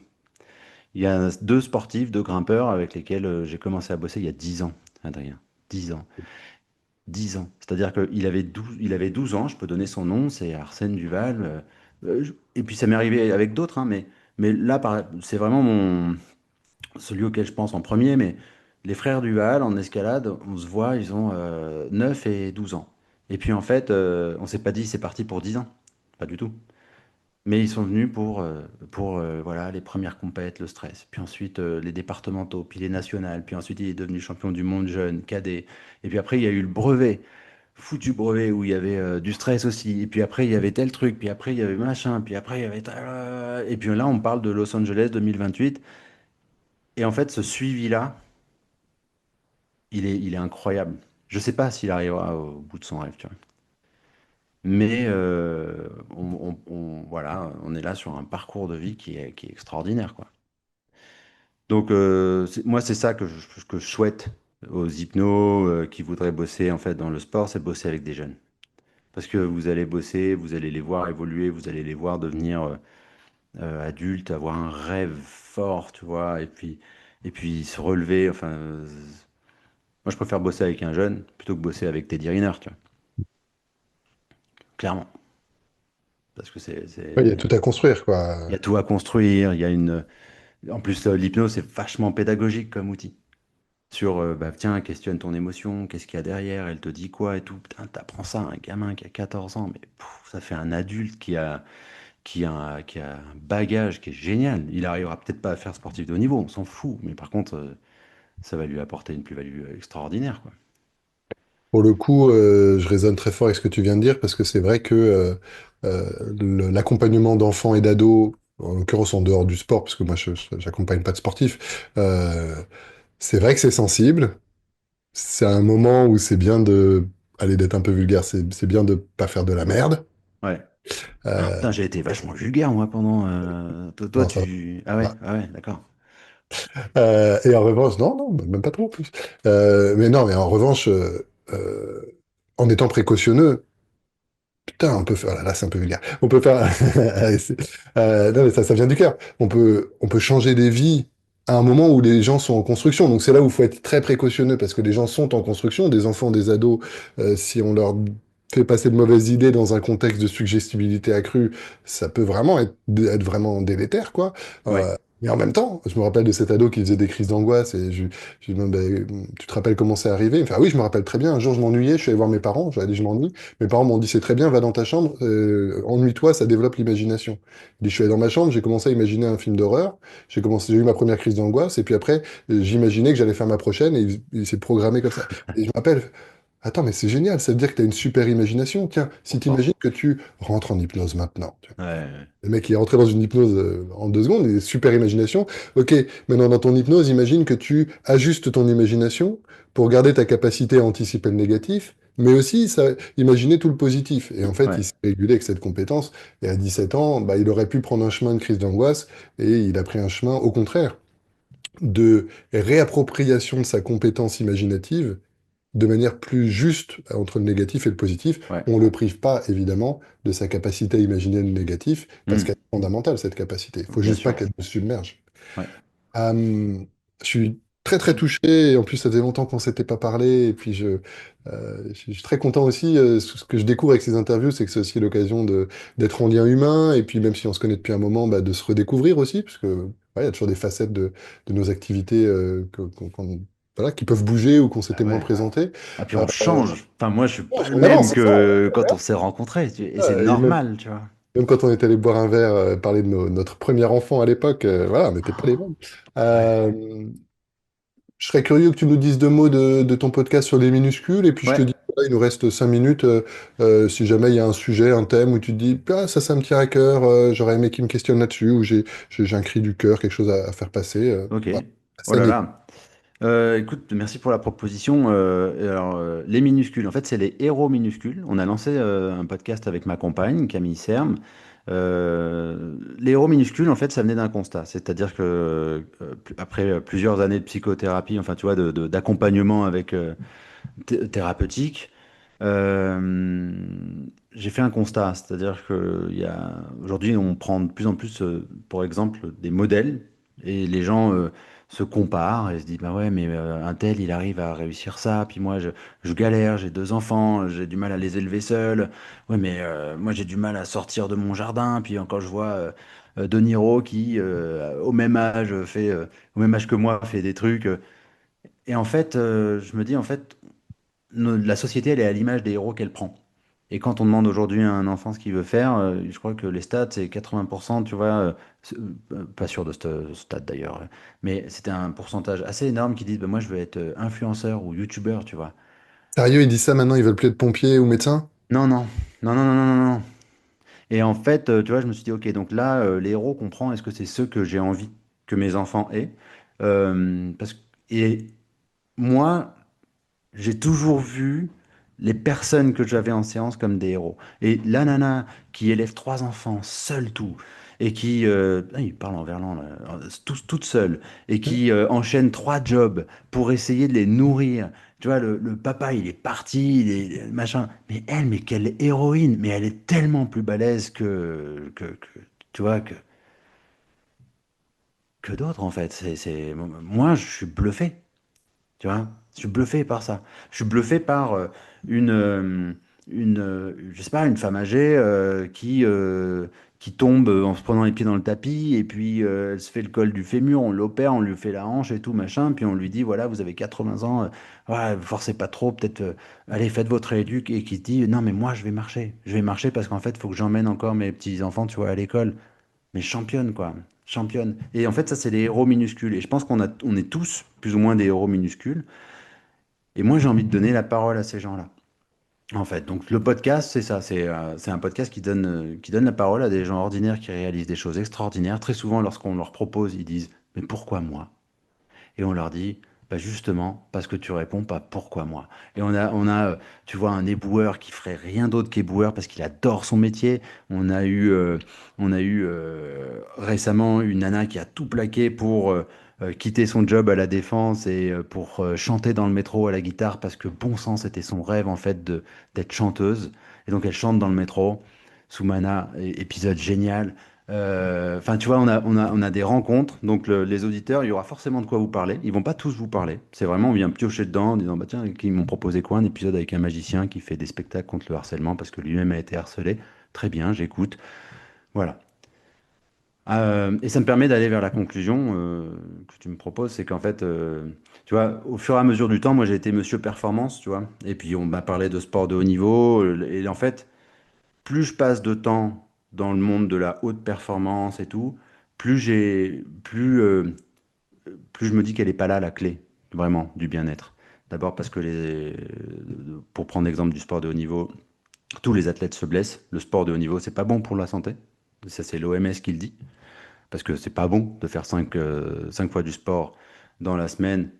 Il y a deux sportifs, deux grimpeurs avec lesquels j'ai commencé à bosser il y a 10 ans, Adrien. 10 ans. 10 ans. C'est-à-dire qu'il avait 12 ans, je peux donner son nom, c'est Arsène Duval. Et puis ça m'est arrivé avec d'autres, hein, mais là, c'est vraiment celui auquel je pense en premier. Mais les frères Duval, en escalade, on se voit, ils ont 9 et 12 ans. Et puis en fait, on s'est pas dit c'est parti pour 10 ans. Pas du tout. Mais ils sont venus pour voilà, les premières compètes, le stress. Puis ensuite, les départementaux, puis les nationales. Puis ensuite, il est devenu champion du monde jeune, cadet. Et puis après, il y a eu le brevet, foutu brevet, où il y avait du stress aussi. Et puis après, il y avait tel truc. Puis après, il y avait machin. Puis après, il y avait... Et puis là, on parle de Los Angeles 2028. Et en fait, ce suivi-là, il est incroyable. Je sais pas s'il arrivera au bout de son rêve, tu vois. Mais voilà, on est là sur un parcours de vie qui est extraordinaire, quoi. Donc, moi, c'est ça que je souhaite aux hypnos qui voudraient bosser en fait dans le sport, c'est bosser avec des jeunes. Parce que vous allez bosser, vous allez les voir évoluer, vous allez les voir devenir adultes, avoir un rêve fort, tu vois, et puis se relever. Enfin, moi, je préfère bosser avec un jeune plutôt que bosser avec Teddy Riner, tu vois, clairement. Parce que Ouais, il y a tout à construire, il quoi. y a tout à construire, en plus, l'hypnose, c'est vachement pédagogique comme outil. Sur, bah, tiens, questionne ton émotion, qu'est-ce qu'il y a derrière, elle te dit quoi et tout. Putain, t'apprends ça à un gamin qui a 14 ans, mais ça fait un adulte qui a un bagage qui est génial. Il arrivera peut-être pas à faire sportif de haut niveau, on s'en fout, mais par contre, ça va lui apporter une plus-value extraordinaire, quoi. Pour le coup, je résonne très fort avec ce que tu viens de dire parce que c'est vrai que l'accompagnement d'enfants et d'ados, en l'occurrence en dehors du sport, parce que moi j'accompagne pas de sportifs, c'est vrai que c'est sensible. C'est un moment où c'est bien de, aller d'être un peu vulgaire, c'est bien de pas faire de la merde. Ouais. Ah, Euh, putain, j'ai été vachement vulgaire, moi, pendant. Toi, non, ça tu. Ah ouais, va. ah ouais, d'accord. Et en revanche, non, non, même pas trop en plus. Mais non, mais en revanche, en étant précautionneux, putain, on peut faire, là, c'est un peu vulgaire. On peut faire, allez, non, mais ça vient du cœur. On peut changer des vies à un moment où les gens sont en construction. Donc c'est là où il faut être très précautionneux parce que les gens sont en construction, des enfants, des ados, si on leur fait passer de mauvaises idées dans un contexte de suggestibilité accrue, ça peut vraiment être vraiment délétère, quoi. Ouais, Mais en même temps, je me rappelle de cet ado qui faisait des crises d'angoisse et je lui demande, tu te rappelles comment c'est arrivé? Enfin, oui, je me rappelle très bien. Un jour, je m'ennuyais, je suis allé voir mes parents, j'avais dit, je m'ennuie. Mes parents m'ont dit, c'est très bien, va dans ta chambre, ennuie-toi, ça développe l'imagination. Il dit, je suis allé dans ma chambre, j'ai commencé à imaginer un film d'horreur, j'ai eu ma première crise d'angoisse et puis après, j'imaginais que j'allais faire ma prochaine et il s'est programmé comme ça. Et je me rappelle, attends, mais c'est génial, ça veut dire que tu as une super imagination. Tiens, si tu trop. imagines que tu rentres en hypnose maintenant. Tu vois. Ouais, Le mec, il est rentré dans une hypnose en 2 secondes, il a super imagination. Ok, maintenant dans ton hypnose, imagine que tu ajustes ton imagination pour garder ta capacité à anticiper le négatif, mais aussi imaginer tout le positif. Et en fait, il ouais, s'est régulé avec cette compétence. Et à 17 ans, bah, il aurait pu prendre un chemin de crise d'angoisse et il a pris un chemin, au contraire, de réappropriation de sa compétence imaginative de manière plus juste entre le négatif et le positif. ouais, On ne le prive pas, évidemment, de sa capacité à imaginer le négatif, parce hmm, qu'elle est fondamentale, cette capacité. Il faut bien juste pas sûr. qu'elle nous submerge. Ouais. Je suis très, très touché, et en plus, ça faisait longtemps qu'on ne s'était pas parlé, et puis je suis très content aussi. Ce que je découvre avec ces interviews, c'est que c'est aussi l'occasion d'être en lien humain, et puis même si on se connaît depuis un moment, bah, de se redécouvrir aussi, parce que ouais, il y a toujours des facettes de nos activités voilà, qui peuvent bouger ou qu'on Ah s'était moins ouais. présenté. Ah, puis on change. Enfin, moi, je suis pas le On avance, même c'est ça. que quand on s'est rencontrés. Et c'est Et même, normal, tu vois. même quand on est allé boire un verre, parler de notre premier enfant à l'époque, voilà, on n'était pas les mêmes. Ouais. Euh, je serais curieux que tu nous dises 2 mots de ton podcast sur les minuscules, et puis je te Ouais. dis, voilà, il nous reste 5 minutes. Si jamais il y a un sujet, un thème où tu te dis, ah, ça me tient à cœur, j'aurais aimé qu'il me questionne là-dessus, ou j'ai un cri du cœur, quelque chose à faire passer. Ok. Voilà. Oh Ça là n'est- là. Écoute, merci pour la proposition. Les minuscules, en fait, c'est les héros minuscules. On a lancé un podcast avec ma compagne, Camille Serme. Les héros minuscules, en fait, ça venait d'un constat. C'est-à-dire que après plusieurs années de psychothérapie, enfin, tu vois, d'accompagnement avec thérapeutique, euh, j'ai fait un constat. C'est-à-dire que aujourd'hui, on prend de plus en plus, pour exemple, des modèles et les gens se comparent et se disent, bah ouais, mais un tel, il arrive à réussir ça, puis moi, je galère, j'ai 2 enfants, j'ai du mal à les élever seul. Ouais, mais moi, j'ai du mal à sortir de mon jardin. Puis quand je vois De Niro qui, au même âge que moi, fait des trucs. Et en fait, je me dis, en fait, la société, elle est à l'image des héros qu'elle prend. Et quand on demande aujourd'hui à un enfant ce qu'il veut faire, je crois que les stats, c'est 80%, tu vois, pas sûr de ce stat d'ailleurs, mais c'était un pourcentage assez énorme qui disent, bah, moi je veux être influenceur ou youtubeur, tu vois. Sérieux, ils disent ça maintenant, ils veulent plus être pompiers ou médecins? Non, non, non, non, non, non, non, non. Et en fait, tu vois, je me suis dit, ok, donc là, les héros qu'on prend, est-ce que c'est ceux que j'ai envie que mes enfants aient? Et moi, j'ai toujours vu les personnes que j'avais en séance comme des héros. Et la nana qui élève 3 enfants, seule tout, et qui, il parle en verlan, là, toute seule, et qui enchaîne 3 jobs pour essayer de les nourrir. Tu vois, le papa, il est parti, machin. Mais elle, mais quelle héroïne! Mais elle est tellement plus balèze tu vois, que d'autres, en fait. Moi, je suis bluffé. Tu vois, je suis bluffé par ça. Je suis bluffé par une, euh, je sais pas, une femme âgée qui tombe en se prenant les pieds dans le tapis et puis elle se fait le col du fémur, on l'opère, on lui fait la hanche et tout machin, puis on lui dit voilà, vous avez 80 ans, ouais, forcez pas trop, peut-être, allez, faites votre éduc et qui dit non mais moi je vais marcher parce qu'en fait il faut que j'emmène encore mes petits enfants, tu vois, à l'école, mais championne, quoi. Championne. Et en fait, ça, c'est les héros minuscules. Et je pense on est tous plus ou moins des héros minuscules. Et moi, j'ai envie de donner la parole à ces gens-là. En fait, donc le podcast, c'est ça. C'est un podcast qui donne la parole à des gens ordinaires qui réalisent des choses extraordinaires. Très souvent, lorsqu'on leur propose, ils disent, mais pourquoi moi? Et on leur dit, bah justement, parce que tu réponds pas pourquoi moi. Et tu vois, un éboueur qui ferait rien d'autre qu'éboueur parce qu'il adore son métier. On a eu récemment une nana qui a tout plaqué pour quitter son job à la défense et pour chanter dans le métro à la guitare parce que bon sang, c'était son rêve en fait d'être chanteuse. Et donc elle chante dans le métro. Soumana, épisode génial. Enfin, tu vois, on a des rencontres. Donc, les auditeurs, il y aura forcément de quoi vous parler. Ils vont pas tous vous parler. C'est vraiment, on vient piocher dedans en disant, bah tiens, ils m'ont proposé quoi? Un épisode avec un magicien qui fait des spectacles contre le harcèlement parce que lui-même a été harcelé. Très bien, j'écoute. Voilà. Et ça me permet d'aller vers la conclusion que tu me proposes, c'est qu'en fait, tu vois, au fur et à mesure du temps, moi j'ai été monsieur performance, tu vois, et puis on m'a parlé de sport de haut niveau, et en fait, plus je passe de temps dans le monde de la haute performance et tout, plus je me dis qu'elle n'est pas là la clé, vraiment, du bien-être. D'abord parce que pour prendre l'exemple du sport de haut niveau, tous les athlètes se blessent. Le sport de haut niveau, c'est pas bon pour la santé. Ça, c'est l'OMS qui le dit. Parce que c'est pas bon de faire cinq fois du sport dans la semaine.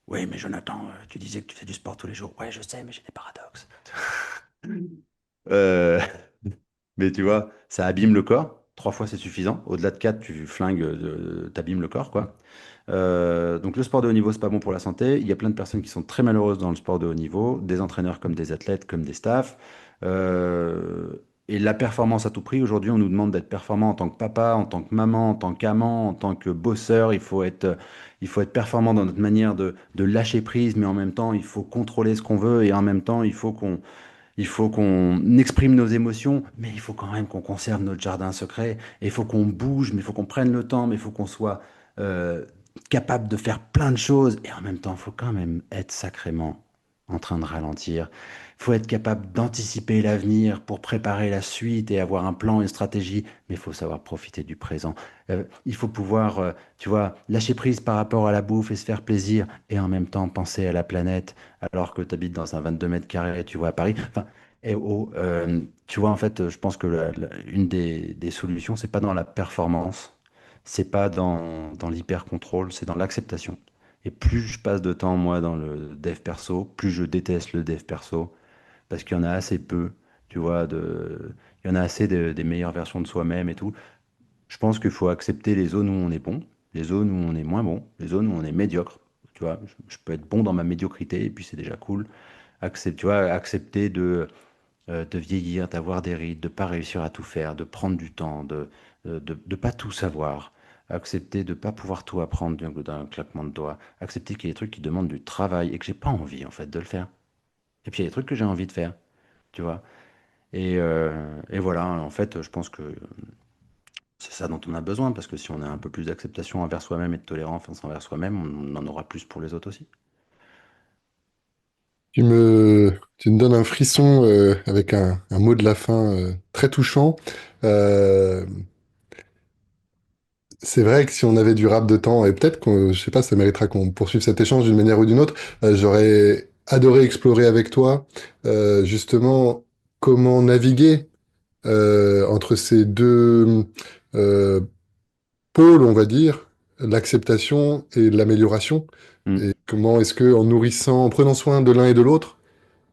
Oui, mais Jonathan, tu disais que tu fais du sport tous les jours. Ouais, je sais, mais j'ai des paradoxes. Euh, mais tu vois, ça abîme le corps. 3 fois, c'est suffisant. Au-delà de 4, tu flingues, t'abîmes le corps, quoi. Donc le sport de haut niveau, c'est pas bon pour la santé. Il y a plein de personnes qui sont très malheureuses dans le sport de haut niveau, des entraîneurs comme des athlètes, comme des staffs. Euh, et la performance à tout prix, aujourd'hui, on nous demande d'être performant en tant que papa, en tant que maman, en tant qu'amant, en tant que bosseur. Il faut être performant dans notre manière de lâcher prise, mais en même temps, il faut contrôler ce qu'on veut et en même temps, il faut qu'on exprime nos émotions, mais il faut quand même qu'on conserve notre jardin secret. Et il faut qu'on bouge, mais il faut qu'on prenne le temps, mais il faut qu'on soit euh, capable de faire plein de choses. Et en même temps, il faut quand même être sacrément en train de ralentir. Il faut être capable d'anticiper l'avenir pour préparer la suite et avoir un plan, une stratégie. Mais il faut savoir profiter du présent. Il faut pouvoir, tu vois, lâcher prise par rapport à la bouffe et se faire plaisir. Et en même temps, penser à la planète alors que tu habites dans un 22 mètres carrés, tu vois, à Paris. Enfin, tu vois, en fait, je pense que une des solutions, c'est pas dans la performance, c'est pas dans l'hyper-contrôle, c'est dans l'acceptation. Et plus je passe de temps, moi, dans le dev perso, plus je déteste le dev perso, parce qu'il y en a assez peu, tu vois, il y en a assez des meilleures versions de soi-même et tout. Je pense qu'il faut accepter les zones où on est bon, les zones où on est moins bon, les zones où on est médiocre. Tu vois, je peux être bon dans ma médiocrité, et puis c'est déjà cool. Tu vois, accepter de vieillir, d'avoir des rides, de pas réussir à tout faire, de prendre du temps, de pas tout savoir, accepter de pas pouvoir tout apprendre d'un claquement de doigts, accepter qu'il y a des trucs qui demandent du travail et que j'ai pas envie en fait de le faire. Et puis il y a des trucs que j'ai envie de faire, tu vois. Et voilà, en fait, je pense que c'est ça dont on a besoin, parce que si on a un peu plus d'acceptation envers soi-même et de tolérance envers soi-même, on en aura plus pour les autres aussi. Tu me donnes un frisson avec un mot de la fin très touchant. Euh, c'est vrai que si on avait du rap de temps, et peut-être que, je sais pas, ça méritera qu'on poursuive cet échange d'une manière ou d'une autre, j'aurais adoré explorer avec toi justement comment naviguer entre ces deux euh, pôles, on va dire, l'acceptation et l'amélioration. Mm. Et comment est-ce que, en nourrissant, en prenant soin de l'un et de l'autre,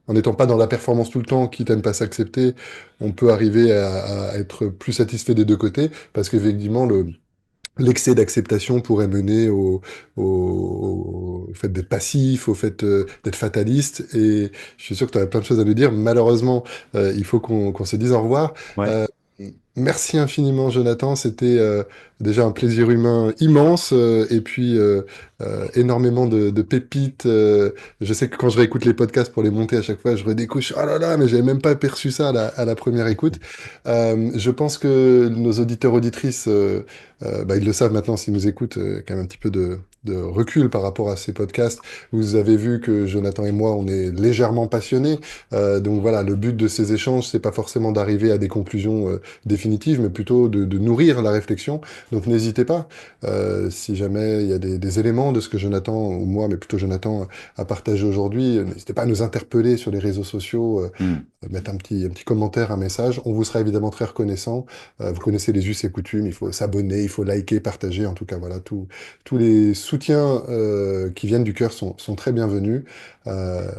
en n'étant pas dans la performance tout le temps, quitte à ne pas s'accepter, on peut arriver à être plus satisfait des deux côtés, parce qu'effectivement, l'excès d'acceptation pourrait mener au fait d'être passif, au fait d'être fataliste, et je suis sûr que tu aurais plein de choses à nous dire. Malheureusement, il faut qu'on se dise au revoir. Ouais. Euh, Merci infiniment, Jonathan. C'était déjà un plaisir humain immense et puis énormément de pépites. Je sais que quand je réécoute les podcasts pour les monter à chaque fois, je redécouche. Oh là là, mais j'avais même pas perçu ça à la première écoute. Je pense que nos auditeurs auditrices, bah, ils le savent maintenant s'ils nous écoutent, quand même un petit peu de recul par rapport à ces podcasts. Vous avez vu que Jonathan et moi, on est légèrement passionnés. Donc voilà, le but de ces échanges, c'est pas forcément d'arriver à des conclusions définitive, mais plutôt de nourrir la réflexion. Donc n'hésitez pas, si jamais il y a des éléments de ce que Jonathan, ou moi, mais plutôt Jonathan, a partagé aujourd'hui, n'hésitez pas à nous interpeller sur les réseaux sociaux, Mm. mettre un petit commentaire, un message. On vous sera évidemment très reconnaissant. Vous connaissez les us et coutumes, il faut s'abonner, il faut liker, partager. En tout cas, voilà, tous les soutiens qui viennent du cœur sont très bienvenus.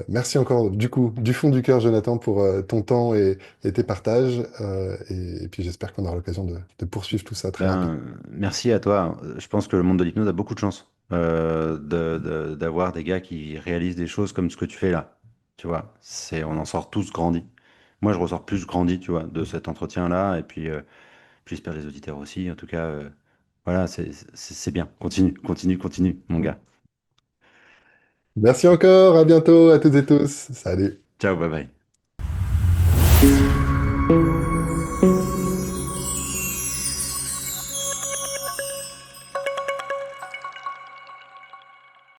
Merci encore, du coup, du fond du cœur, Jonathan, pour ton temps et tes partages. Et puis j'espère qu'on aura l'occasion de poursuivre tout ça très rapidement. Ben, merci à toi. Je pense que le monde de l'hypnose a beaucoup de chance d'avoir des gars qui réalisent des choses comme ce que tu fais là. Tu vois, on en sort tous grandis. Moi, je ressors plus grandi, tu vois, de cet entretien-là. Et puis, j'espère les auditeurs aussi. En tout cas, voilà, c'est bien. Continue, continue, continue, mon gars. Merci encore, à bientôt à toutes et tous. Salut. Ciao, bye bye.